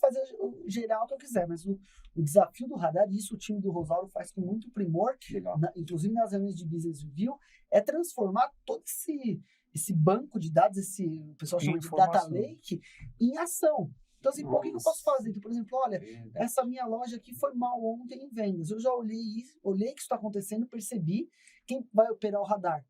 gerar o que eu quiser, mas o desafio do radar, e isso o time do Rosauro faz com muito primor, inclusive nas reuniões de business review, é transformar todo esse banco de dados, o pessoal chama de data lake, em ação. Então, assim, o que eu posso fazer? Então, por exemplo, olha, essa minha loja aqui foi mal ontem em vendas. Eu já olhei que isso está acontecendo, percebi quem vai operar o radar.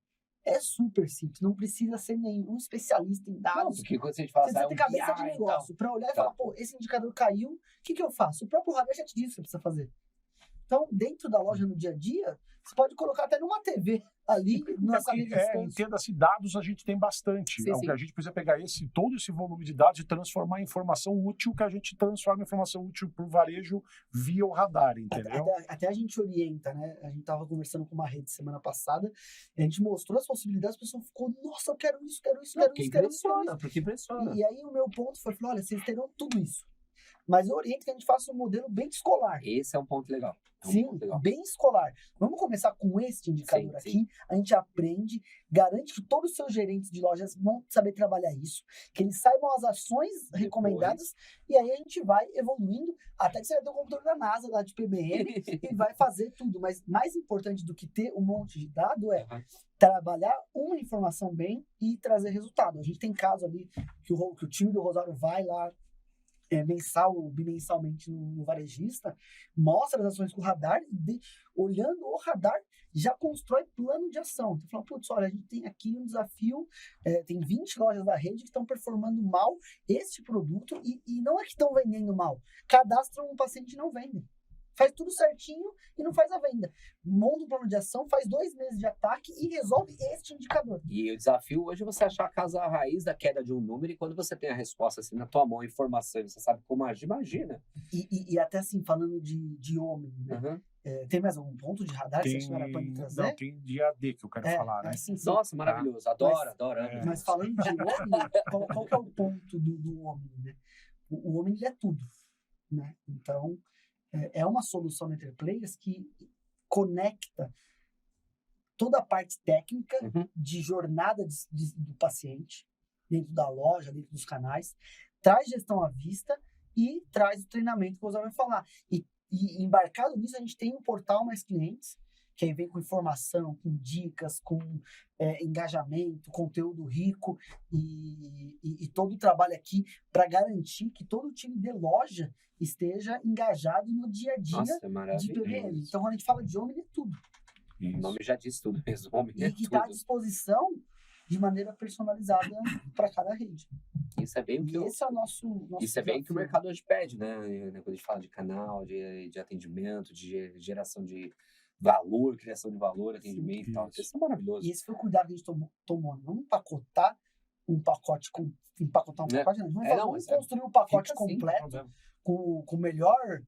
É super simples, não precisa ser nenhum especialista em dados. Não, porque quando a gente fala você precisa ter cabeça de negócio para olhar e falar, esse indicador caiu, o que eu faço? O próprio radar já te diz o que você precisa fazer. Então, dentro da loja no dia a dia, você pode colocar até numa TV ali, na sala de descanso. Entenda-se, dados a gente tem bastante. Sim. A gente precisa pegar todo esse volume de dados e transformar em informação útil, que a gente transforma em informação útil para o varejo via o radar, entendeu? Até a gente orienta, né? A gente estava conversando com uma rede semana passada, a gente mostrou as possibilidades, a pessoa ficou, nossa, eu quero isso. Porque impressiona. E aí o meu ponto foi, olha, vocês terão tudo isso. Mas eu oriento que a gente faça um modelo bem escolar. Esse é um ponto legal. Bem escolar. Vamos começar com este indicador aqui. A gente aprende, garante que todos os seus gerentes de lojas vão saber trabalhar isso, que eles saibam as ações recomendadas, e aí a gente vai evoluindo até que você vai ter um computador da NASA, lá de PBM, e vai fazer tudo. Mas mais importante do que ter um monte de dado é trabalhar uma informação bem e trazer resultado. A gente tem caso ali que o time do Rosário vai lá mensal ou bimensalmente no varejista, mostra as ações com o radar, olhando o radar, já constrói plano de ação. Então, fala, putz, olha, a gente tem aqui um desafio, tem 20 lojas da rede que estão performando mal este produto e não é que estão vendendo mal, cadastram um paciente e não vendem. Faz tudo certinho e não faz a venda. Monta um plano de ação, faz 2 meses de ataque e resolve este indicador. E o desafio hoje é você achar a causa raiz da queda de um número, e quando você tem a resposta assim na tua mão, a informação, e você sabe como agir, imagina. E até assim, falando de homem, né? Tem mais algum ponto de radar que você acha para trazer? Não, tem de AD que eu quero falar, né? Sim. Nossa, maravilhoso. Adoro. Mas falando de homem, qual que é o ponto do homem, né? O homem, ele é tudo, né? Então, é uma solução entre players que conecta toda a parte técnica de jornada do paciente dentro da loja, dentro dos canais, traz gestão à vista e traz o treinamento que o Zé vai falar. E embarcado nisso, a gente tem um portal Mais Clientes, que aí vem com informação, com dicas, com engajamento, conteúdo rico e todo o trabalho aqui para garantir que todo o time de loja esteja engajado no dia a dia de PBM. Então, quando a gente fala de homem, é tudo. Isso. O nome já diz tudo mesmo. Homem e que está à disposição de maneira personalizada para cada rede. Isso é bem o que esse é o nosso isso é bem o que o mercado hoje pede, né? Quando a gente fala de canal, de atendimento, de geração de valor, criação de valor, atendimento e tal. Isso é maravilhoso. E esse foi o cuidado que a gente tomou. Não vamos empacotar um pacote, não. Vamos construir um pacote completo com o melhor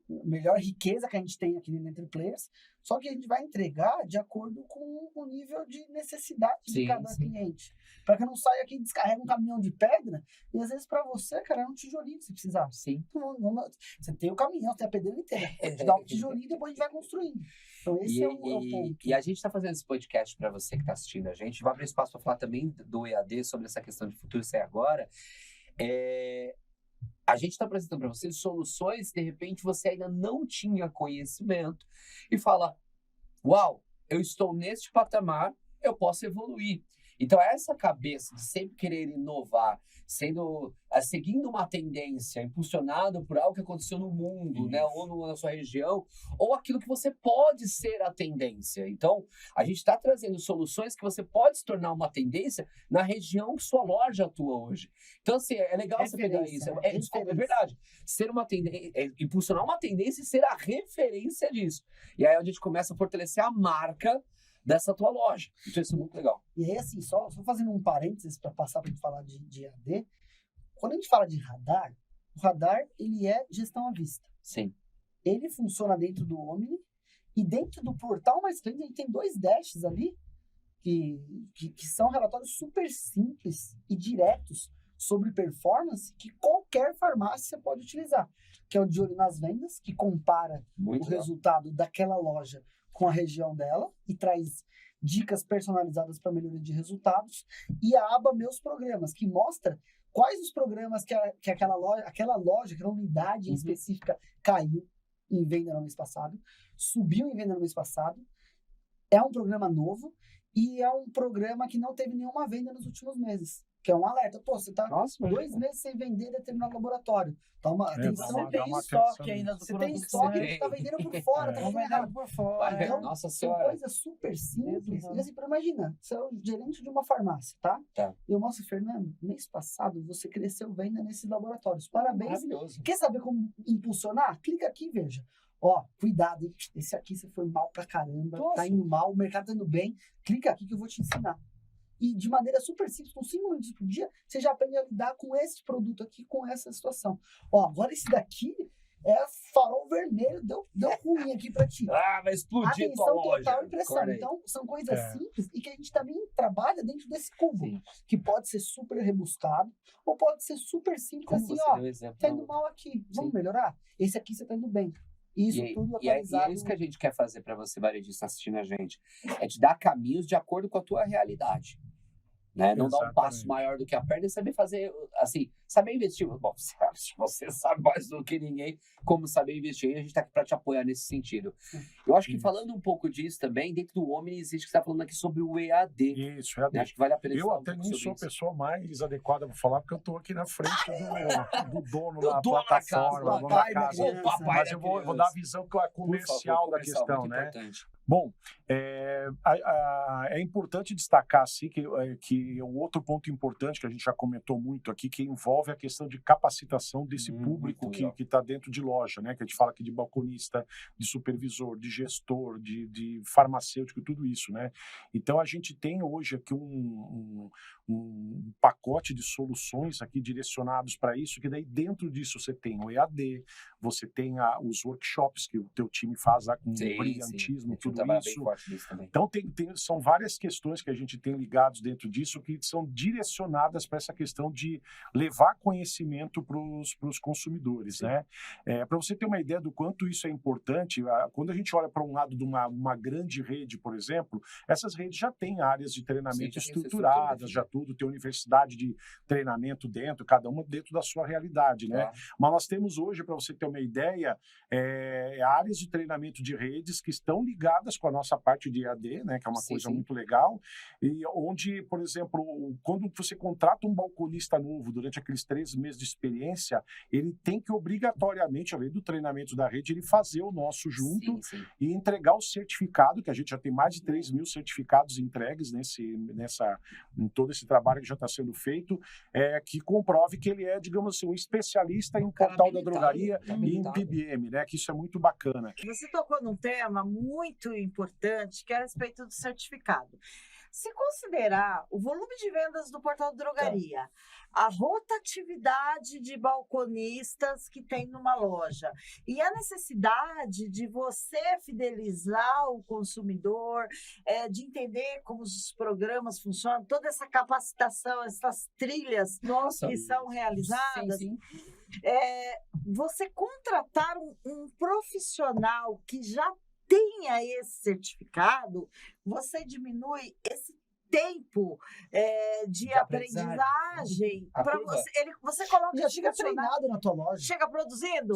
melhor riqueza que a gente tem aqui no Entre Players, só que a gente vai entregar de acordo com o nível de necessidade de cada cliente. Para que eu não saia aqui e descarregue um caminhão de pedra, e às vezes para você, cara, é um tijolinho que você precisar. Sim. Então, você tem o caminhão, você tem a pedreira inteira. A gente dá um tijolinho e depois a gente vai construindo. Então esse é o ponto. E a gente está fazendo esse podcast para você que está assistindo a gente. Vai abrir espaço para falar também do EAD, sobre essa questão de futuro e agora. A gente está apresentando para você soluções que, de repente, você ainda não tinha conhecimento e fala, uau, eu estou neste patamar, eu posso evoluir. Então, essa cabeça de sempre querer inovar, seguindo uma tendência, impulsionado por algo que aconteceu no mundo, né, ou na sua região, ou aquilo que você pode ser a tendência. Então, a gente está trazendo soluções que você pode se tornar uma tendência na região que sua loja atua hoje. Então, assim, é legal você pegar isso. É verdade. Ser uma tendência, impulsionar uma tendência e ser a referência disso. E aí a gente começa a fortalecer a marca dessa tua loja. Então isso é muito legal. E aí, assim, só fazendo um parênteses para passar para a gente falar de EAD, quando a gente fala de radar, o radar, ele é gestão à vista. Sim. Ele funciona dentro do Omni e dentro do portal Mais Cliente, a gente tem 2 dashes ali que são relatórios super simples e diretos sobre performance que qualquer farmácia pode utilizar, que é o de olho nas vendas, que compara o resultado daquela loja com a região dela e traz dicas personalizadas para melhoria de resultados, e a aba Meus Programas, que mostra quais os programas que aquela loja, aquela unidade específica caiu em venda no mês passado, subiu em venda no mês passado, é um programa novo e é um programa que não teve nenhuma venda nos últimos meses. Que é um alerta. Pô, você tá 2 meses sem vender determinado laboratório. Toma atenção. Você tem estoque ainda do produto. Você tem estoque, você tá vendendo por fora, tá vendendo por fora. Então, Nossa são Senhora. coisas super simples. E assim, imagina, você é o gerente de uma farmácia, tá? E eu mostro, Fernando, mês passado você cresceu venda nesses laboratórios. Parabéns. Maravilhoso. Quer saber como impulsionar? Clica aqui e veja. Ó, cuidado, hein? Esse aqui você foi mal pra caramba, tá indo mal, o mercado tá indo bem. Clica aqui que eu vou te ensinar. E de maneira super simples, com 5 minutos por dia, você já aprende a lidar com esse produto aqui, com essa situação. Ó, agora esse daqui é farol vermelho, deu ruim aqui pra ti. Vai explodir tua loja. Atenção total e pressão. Então, são coisas simples e que a gente também trabalha dentro desse cubo. Sim. Que pode ser super rebuscado ou pode ser super simples. Como assim, você tá indo mal aqui, vamos melhorar? Esse aqui você tá indo bem. Isso tudo atualizado. E é isso que a gente quer fazer para você, varejista, assistindo a gente. É te dar caminhos de acordo com a tua realidade. Né? Não dar um passo maior do que a perna e saber fazer, assim, saber investir. Bom, você sabe mais do que ninguém como saber investir, e a gente está aqui para te apoiar nesse sentido. Eu acho que falando um pouco disso também, dentro do Omni existe que você está falando aqui sobre o EAD. Isso, EAD. Acho que vale a pena eu até nem sou a pessoa mais adequada para falar, porque eu estou aqui na frente do dono da plataforma, do dono da casa. Mas eu vou dar a visão comercial da questão, né? Importante. Bom, é importante destacar assim, que o outro ponto importante que a gente já comentou muito aqui, que envolve a questão de capacitação desse público que está dentro de loja, né? Que a gente fala aqui de balconista, de supervisor, de gestor, de farmacêutico, tudo isso, né? Então a gente tem hoje aqui um pacote de soluções aqui direcionados para isso, que daí dentro disso você tem o EAD, você tem os workshops que o teu time faz lá com brilhantismo, tudo isso. Então são várias questões que a gente tem ligados dentro disso que são direcionadas para essa questão de levar conhecimento para os consumidores, né? Para você ter uma ideia do quanto isso é importante, quando a gente olha para um lado de uma grande rede, por exemplo, essas redes já têm áreas de treinamento estruturadas, já tudo, tem universidade de treinamento dentro, cada uma dentro da sua realidade, né? Mas nós temos hoje, para você ter uma ideia, áreas de treinamento de redes que estão ligadas com a nossa parte de EAD, né? Que é uma coisa muito legal, e onde, por exemplo, quando você contrata um balconista novo durante aqueles 3 meses de experiência, ele tem que obrigatoriamente, além do treinamento da rede, ele fazer o nosso junto e entregar o certificado, que a gente já tem mais de 3 mil certificados entregues em todo esse trabalho que já está sendo feito, que comprove que ele é, digamos assim, um especialista em portal da drogaria e em PBM, né? Que isso é muito bacana. Você tocou num tema muito importante, que é a respeito do certificado. Se considerar o volume de vendas do portal de drogaria, a rotatividade de balconistas que tem numa loja e a necessidade de você fidelizar o consumidor, de entender como os programas funcionam, toda essa capacitação, essas trilhas que são realizadas, sim. Você contratar um profissional que já tenha esse certificado, você diminui esse tempo de aprendizagem para você coloca já chega treinado na tua loja, chega produzindo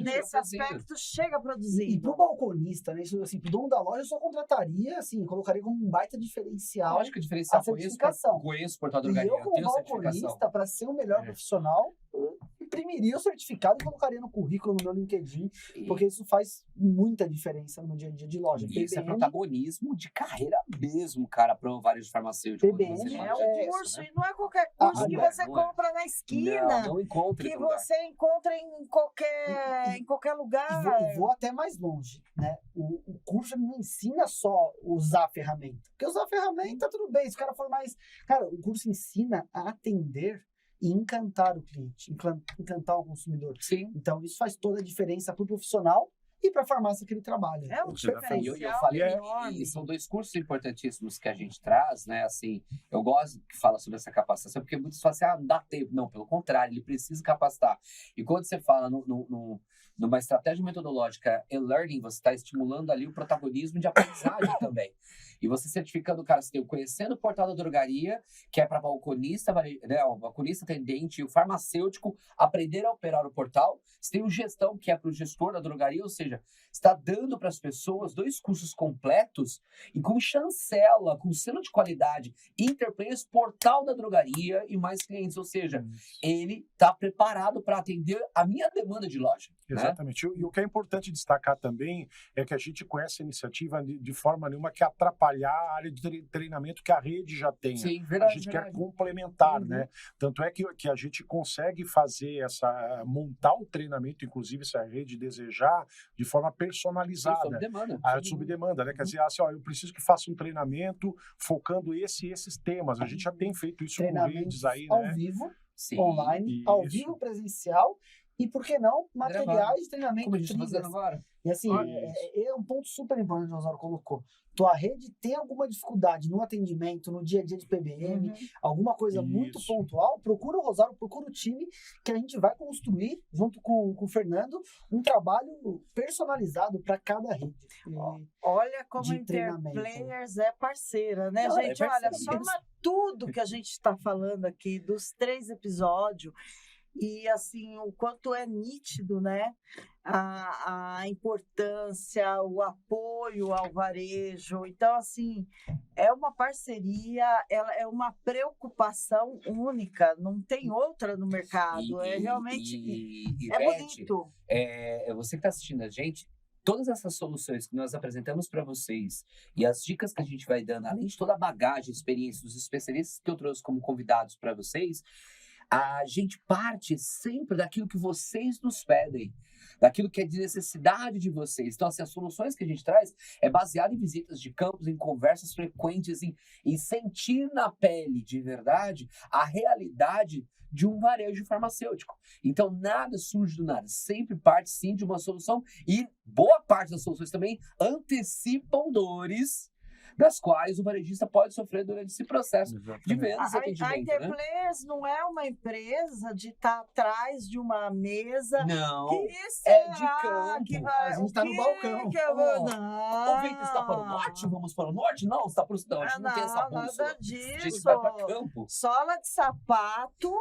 nesse aspecto, chega produzindo. E pro balconista, né, isso assim, pro dono da loja eu só contrataria, assim, colocaria como um baita diferencial. Acho que o diferencial a certificação. Conheço o portal de drogaria, eu como balconista, para ser o melhor profissional, imprimiria o certificado e colocaria no currículo, no meu LinkedIn, porque isso faz muita diferença no dia a dia de loja. E isso é protagonismo de carreira mesmo, cara, para o varejo farmacêutico. PBM é um curso, e não é qualquer curso que você compra na esquina, não encontra que você encontra em qualquer lugar. Vou até mais longe, né? O curso não ensina só usar a ferramenta, porque usar a ferramenta, tudo bem, se o cara for mais... Cara, o curso ensina a atender e encantar o cliente, encantar o consumidor. Sim. Então, isso faz toda a diferença para o profissional e para a farmácia que ele trabalha. É um diferencial. Eu falei, e são 2 cursos importantíssimos que a gente traz, né? Assim, eu gosto que fala sobre essa capacitação, porque muitos falam assim, não dá tempo. Não, pelo contrário, ele precisa capacitar. E quando você fala numa estratégia metodológica e-learning, você está estimulando ali o protagonismo de aprendizagem também. E você certificando o cara, você tem o Conhecendo o Portal da Drogaria, que é para balconista, né, o balconista atendente e o farmacêutico aprender a operar o portal. Você tem o Gestão, que é para o gestor da drogaria, ou seja, está dando para as pessoas 2 cursos completos e com chancela, com selo de qualidade, Interplayers, Portal da Drogaria e mais clientes. Ou seja, ele está preparado para atender a minha demanda de loja. Exatamente. Né? E o que é importante destacar também é que a gente conhece a iniciativa de forma nenhuma que atrapalhar a área de treinamento que a rede já tem. Sim, verdade, a gente quer complementar, né? Tanto é que a gente consegue fazer montar o treinamento, inclusive se a rede desejar, de forma personalizada. Sob demanda. Sob demanda, né? Quer dizer, assim, eu preciso que faça um treinamento focando esses temas. A gente já tem feito isso com redes aí, ao né? vivo, Sim, online, ao vivo, presencial. E, por que não, materiais de treinamento. Como a gente está fazendo agora. E assim, é um ponto super importante que o Osório colocou. Tua rede tem alguma dificuldade no atendimento, no dia a dia de PBM, alguma coisa muito pontual, procura o Rosário, procura o time, que a gente vai construir, junto com o Fernando, um trabalho personalizado para cada rede. Olha como a Interplayers é parceira, né, gente? Olha, soma tudo que a gente está falando aqui, dos 3 episódios, e assim, o quanto é nítido, né? A importância, o apoio ao varejo. Então, assim, é uma parceria, é uma preocupação única, não tem outra no mercado. Realmente bonito. Você que está assistindo a gente, todas essas soluções que nós apresentamos para vocês e as dicas que a gente vai dando, além de toda a bagagem, experiência dos especialistas que eu trouxe como convidados para vocês, a gente parte sempre daquilo que vocês nos pedem, daquilo que é de necessidade de vocês. Então, assim, as soluções que a gente traz é baseada em visitas de campos, em conversas frequentes, em sentir na pele de verdade a realidade de um varejo farmacêutico. Então, nada surge do nada. Sempre parte, sim, de uma solução, e boa parte das soluções também antecipam dores das quais o varejista pode sofrer durante esse processo de vendas e atendimento. A Interplayers não é uma empresa de estar atrás de uma mesa. Não, é de campo. A gente está no balcão. O vento está para o norte, vamos para o norte? Não, está para o sul. A gente não tem essa bússola. Nada disso. A gente vai para campo. Sola de sapato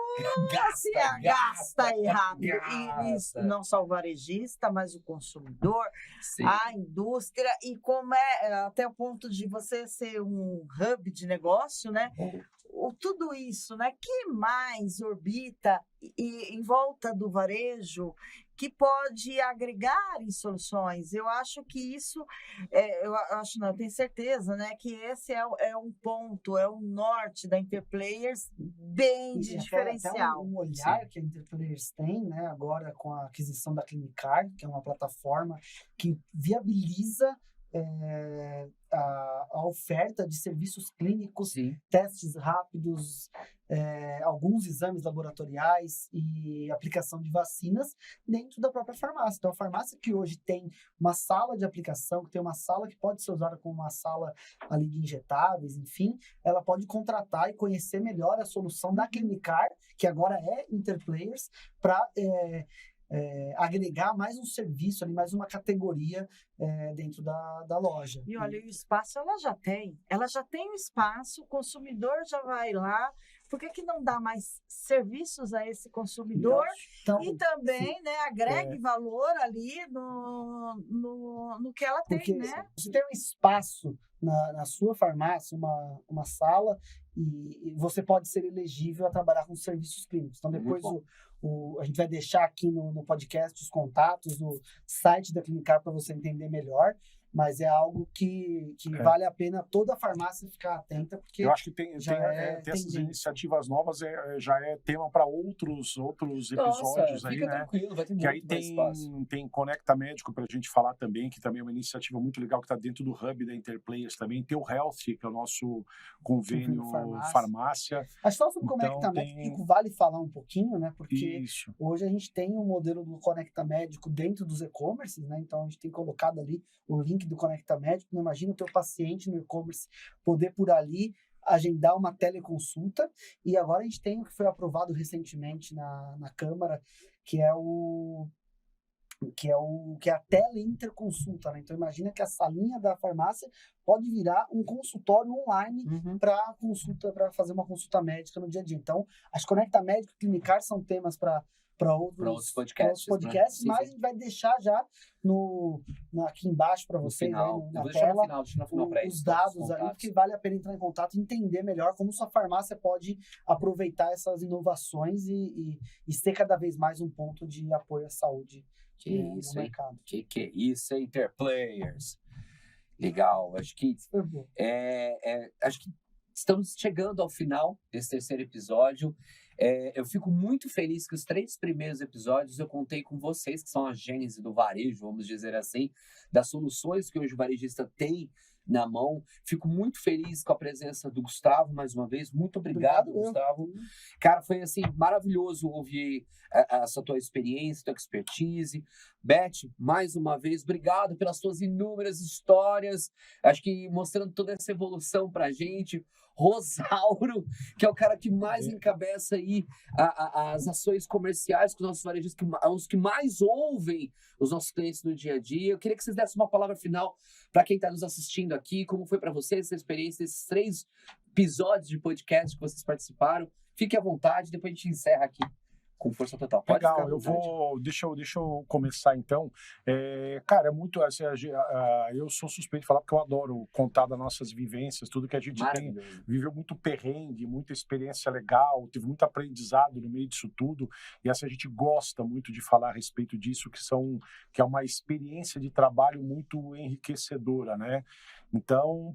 gasta aí rápido. E não só o varejista, mas o consumidor, a indústria, e como até o ponto de você ser um hub de negócio, né? Tudo isso, né? Que mais orbita em volta do varejo que pode agregar em soluções? Eu acho que isso, eu tenho certeza, né? Que esse é um ponto, é um norte da Interplayers bem de diferencial. Até um olhar que a Interplayers tem, né? Agora com a aquisição da Clinicar, que é uma plataforma que viabiliza a oferta de serviços clínicos, Sim. testes rápidos, alguns exames laboratoriais e aplicação de vacinas dentro da própria farmácia. Então, a farmácia que hoje tem uma sala de aplicação, que tem uma sala que pode ser usada como uma sala ali de injetáveis, enfim, ela pode contratar e conhecer melhor a solução da Clinicar, que agora é Interplayers, para agregar mais um serviço ali, mais uma categoria dentro da loja. E olha, o espaço ela já tem o espaço, o consumidor já vai lá. Por que não dá mais serviços a esse consumidor? Então, e também, né, agregue valor ali no que ela tem, né? Você tem um espaço na sua farmácia, uma sala, e você pode ser elegível a trabalhar com serviços clínicos. Então, depois a gente vai deixar aqui no podcast os contatos, no site da Clinicar para você entender melhor, mas é algo que vale a pena toda a farmácia ficar atenta, porque eu acho que tem essas iniciativas novas, já é tema para outros episódios aí, né? Tranquilo, vai ter que aí tem Conecta Médico para a gente falar também, que também é uma iniciativa muito legal que está dentro do hub da Interplayers também. Tem o Health, que é o nosso convênio farmácia. Acho que só sobre o Conecta Médico vale falar um pouquinho, né? Porque hoje a gente tem um modelo do Conecta Médico dentro dos e-commerces, né? Então a gente tem colocado ali o link do Conecta Médico. Imagina o teu paciente no e-commerce poder por ali agendar uma teleconsulta, e agora a gente tem o que foi aprovado recentemente na Câmara, que é a teleinterconsulta, né? Então imagina que a salinha da farmácia pode virar um consultório online para fazer uma consulta médica no dia a dia. Então, as Conecta Médico e Clinicar são temas para outros podcasts, né? mas a gente vai deixar já aqui embaixo para vocês, na tela, os dados ali, porque vale a pena entrar em contato e entender melhor como sua farmácia pode aproveitar essas inovações e ser cada vez mais um ponto de apoio à saúde no mercado. Que é isso, Interplayers. Legal, acho que estamos chegando ao final desse terceiro episódio. Eu fico muito feliz que os 3 primeiros episódios eu contei com vocês, que são a gênese do varejo, vamos dizer assim, das soluções que hoje o varejista tem na mão. Fico muito feliz com a presença do Gustavo, mais uma vez. Muito obrigado, Gustavo. Cara, foi assim, maravilhoso ouvir essa tua experiência, tua expertise. Beth, mais uma vez, obrigado pelas tuas inúmeras histórias. Acho que mostrando toda essa evolução pra gente. Rosauro, que é o cara que mais encabeça aí as ações comerciais com os nossos varejistas, os que mais ouvem os nossos clientes no dia a dia. Eu queria que vocês dessem uma palavra final para quem está nos assistindo aqui. Como foi para vocês essa experiência, esses 3 episódios de podcast que vocês participaram? Fique à vontade, depois a gente encerra aqui com força total. Pode Legal, deixa eu começar então. Cara, é muito assim, eu sou suspeito de falar porque eu adoro contar das nossas vivências, tudo que a gente viveu muito perrengue, muita experiência legal, teve muito aprendizado no meio disso tudo, e a gente gosta muito de falar a respeito disso, que é uma experiência de trabalho muito enriquecedora, né? Então,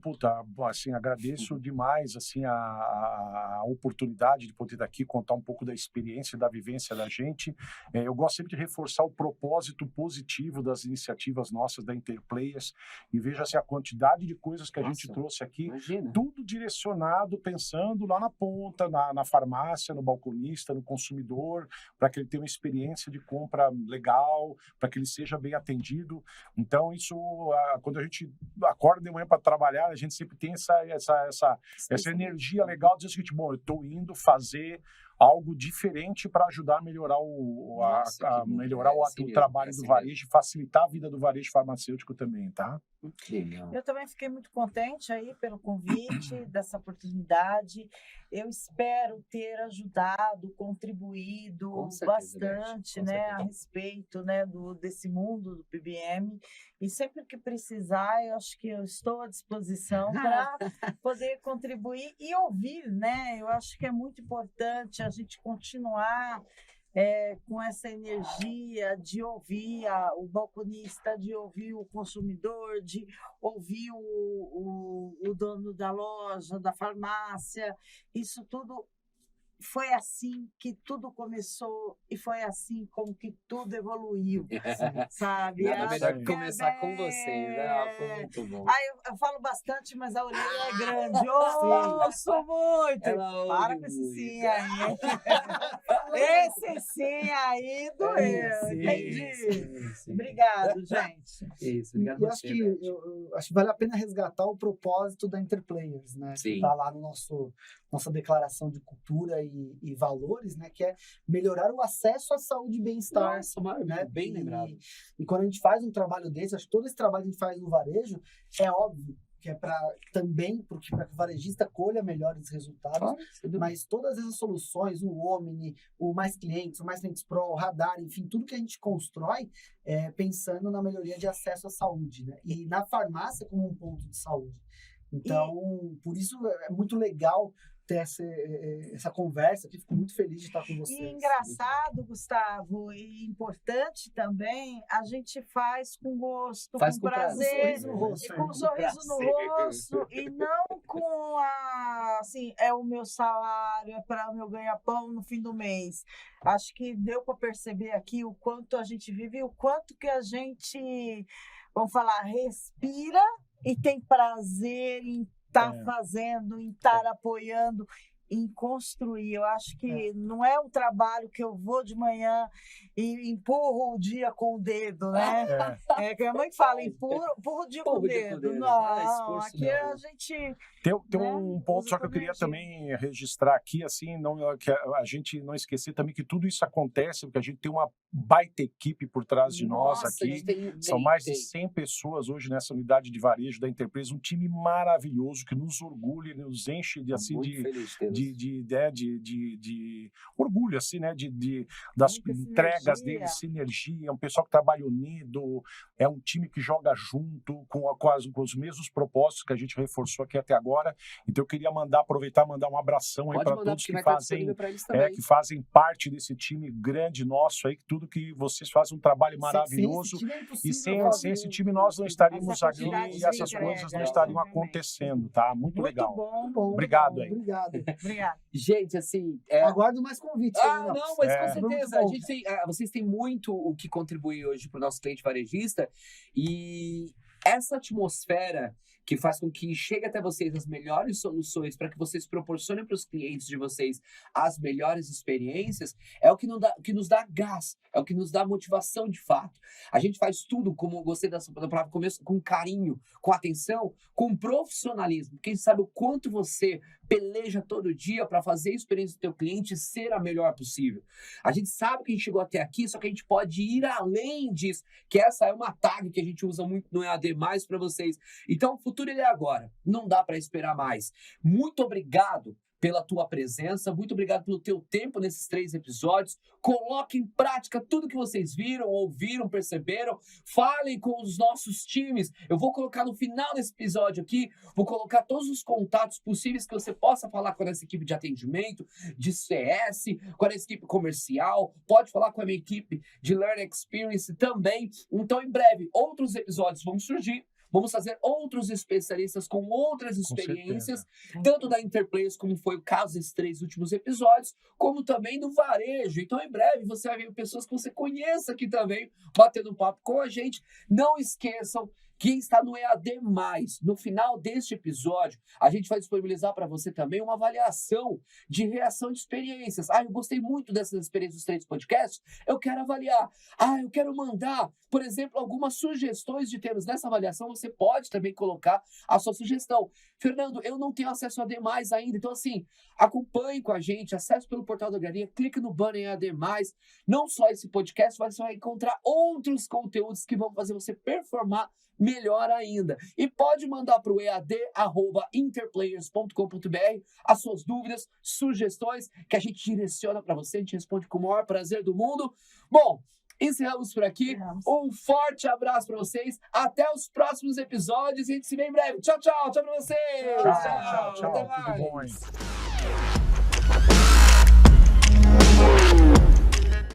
assim, agradeço demais assim a oportunidade de poder estar aqui contar um pouco da experiência, da vivência da gente. Eu gosto sempre de reforçar o propósito positivo das iniciativas nossas da Interplayers, e veja assim, a quantidade de coisas que a gente trouxe aqui, tudo direcionado, pensando lá na ponta, na farmácia, no balconista, no consumidor, para que ele tenha uma experiência de compra legal, para que ele seja bem atendido. Então, isso, quando a gente acorda de manhã para trabalhar, a gente sempre tem essa energia legal de dizer o seguinte: bom, eu estou indo fazer algo diferente para ajudar a melhorar o trabalho do varejo e facilitar a vida do varejo farmacêutico também, tá? Eu também fiquei muito contente aí pelo convite, dessa oportunidade. Eu espero ter ajudado, contribuído bastante, né, a respeito, né, desse mundo do PBM. E sempre que precisar, eu acho que eu estou à disposição para poder contribuir e ouvir, né? Eu acho que é muito importante a gente continuar com essa energia de ouvir o balconista, de ouvir o consumidor, de ouvir o dono da loja, da farmácia. Isso tudo foi assim que tudo começou e foi assim como que tudo evoluiu, sabe? Nada melhor que começar com vocês, né? Foi muito bom. Eu falo bastante, mas a orelha é grande. Ouço muito. Para com esse sim aí. Esse sim aí doeu. Entendi. Sim. Obrigado, gente. Isso, obrigado eu acho que eu acho que vale a pena resgatar o propósito da Interplayers, né? Sim. Que tá lá no nossa declaração de cultura e valores, né? Que é melhorar o acesso à saúde e bem-estar. Nossa, maravilha, né? bem lembrado. E quando a gente faz um trabalho desse, acho que todo esse trabalho que a gente faz no varejo é óbvio que é para que o varejista colha melhores resultados, mas todas essas soluções, o Omni, o Mais Clientes Pro, o Radar, enfim, tudo que a gente constrói é pensando na melhoria de acesso à saúde, né? E na farmácia como um ponto de saúde. Então, por isso é muito legal ter essa conversa aqui, fico muito feliz de estar com vocês. E engraçado, Gustavo, e importante também, a gente faz com gosto, com prazer, com um sorriso no rosto, e não com assim, é o meu salário, é para o meu ganha-pão no fim do mês. Acho que deu para perceber aqui o quanto a gente vive e o quanto que a gente, vamos falar, respira e tem prazer em estar fazendo, em estar apoiando, em construir. Eu acho que não é um trabalho que eu vou de manhã e empurro o dia com o dedo, né? Que a mãe fala, empurra o dia com o dedo. Não, aqui a gente... Tem um ponto só que eu queria também registrar aqui, assim, que a gente não esquecer também que tudo isso acontece porque a gente tem uma baita equipe por trás de nós aqui. São mais de 100 pessoas hoje nessa unidade de varejo da Interplayers, um time maravilhoso que nos orgulha, nos enche de orgulho, assim, né? Das entregas deles, sinergia, um pessoal que trabalha unido, é um time que joga junto com os mesmos propósitos que a gente reforçou aqui até agora. Então eu queria aproveitar e mandar um abração aí para todos que fazem parte desse time grande nosso aí, que tudo que vocês fazem um trabalho maravilhoso, e sem esse time nós não estaríamos aqui e essas coisas não estariam acontecendo, tá? Muito legal. Bom, obrigado aí. Obrigado. Gente, assim... Aguardo mais convites. Não, mas com certeza. Vocês têm muito o que contribuir hoje para o nosso cliente varejista, e essa atmosfera que faz com que chegue até vocês as melhores soluções para que vocês proporcionem para os clientes de vocês as melhores experiências, é o que nos dá gás, é o que nos dá motivação de fato. A gente faz tudo, como eu gostei da palavra começo, com carinho, com atenção, com profissionalismo. Quem sabe o quanto você peleja todo dia para fazer a experiência do teu cliente ser a melhor possível. A gente sabe que a gente chegou até aqui, só que a gente pode ir além disso, que essa é uma tag que a gente usa muito no EAD+, para vocês. Então, o futuro ele é agora. Não dá para esperar mais. Muito obrigado pela tua presença, muito obrigado pelo teu tempo nesses 3 episódios. Coloque em prática tudo que vocês viram, ouviram, perceberam. Falem com os nossos times. Eu vou colocar no final desse episódio aqui, vou colocar todos os contatos possíveis que você possa falar com essa equipe de atendimento, de CS, com essa equipe comercial. Pode falar com a minha equipe de Learning Experience também. Então, em breve, outros episódios vão surgir. Vamos fazer outros especialistas com outras experiências, tanto da Interplayers, como foi o caso desses 3 últimos episódios, como também do varejo. Então, em breve, você vai ver pessoas que você conheça aqui também, batendo um papo com a gente. Não esqueçam, quem está no EAD+, no final deste episódio, a gente vai disponibilizar para você também uma avaliação de reação de experiências. Eu gostei muito dessas experiências dos 3 podcasts, eu quero avaliar. Eu quero mandar, por exemplo, algumas sugestões de temas. Nessa avaliação, você pode também colocar a sua sugestão. Fernando, eu não tenho acesso a AD+, ainda, então assim, acompanhe com a gente, acesse pelo portal da Galeria, clique no banner em AD+. Não só esse podcast, mas você vai encontrar outros conteúdos que vão fazer você performar melhor ainda. E pode mandar para o ead@interplayers.com.br as suas dúvidas, sugestões, que a gente direciona para você, a gente responde com o maior prazer do mundo. Bom, encerramos por aqui. Um forte abraço para vocês. Até os próximos episódios e a gente se vê em breve. Tchau, tchau. Tchau para vocês. Tchau. Tudo bom, hein?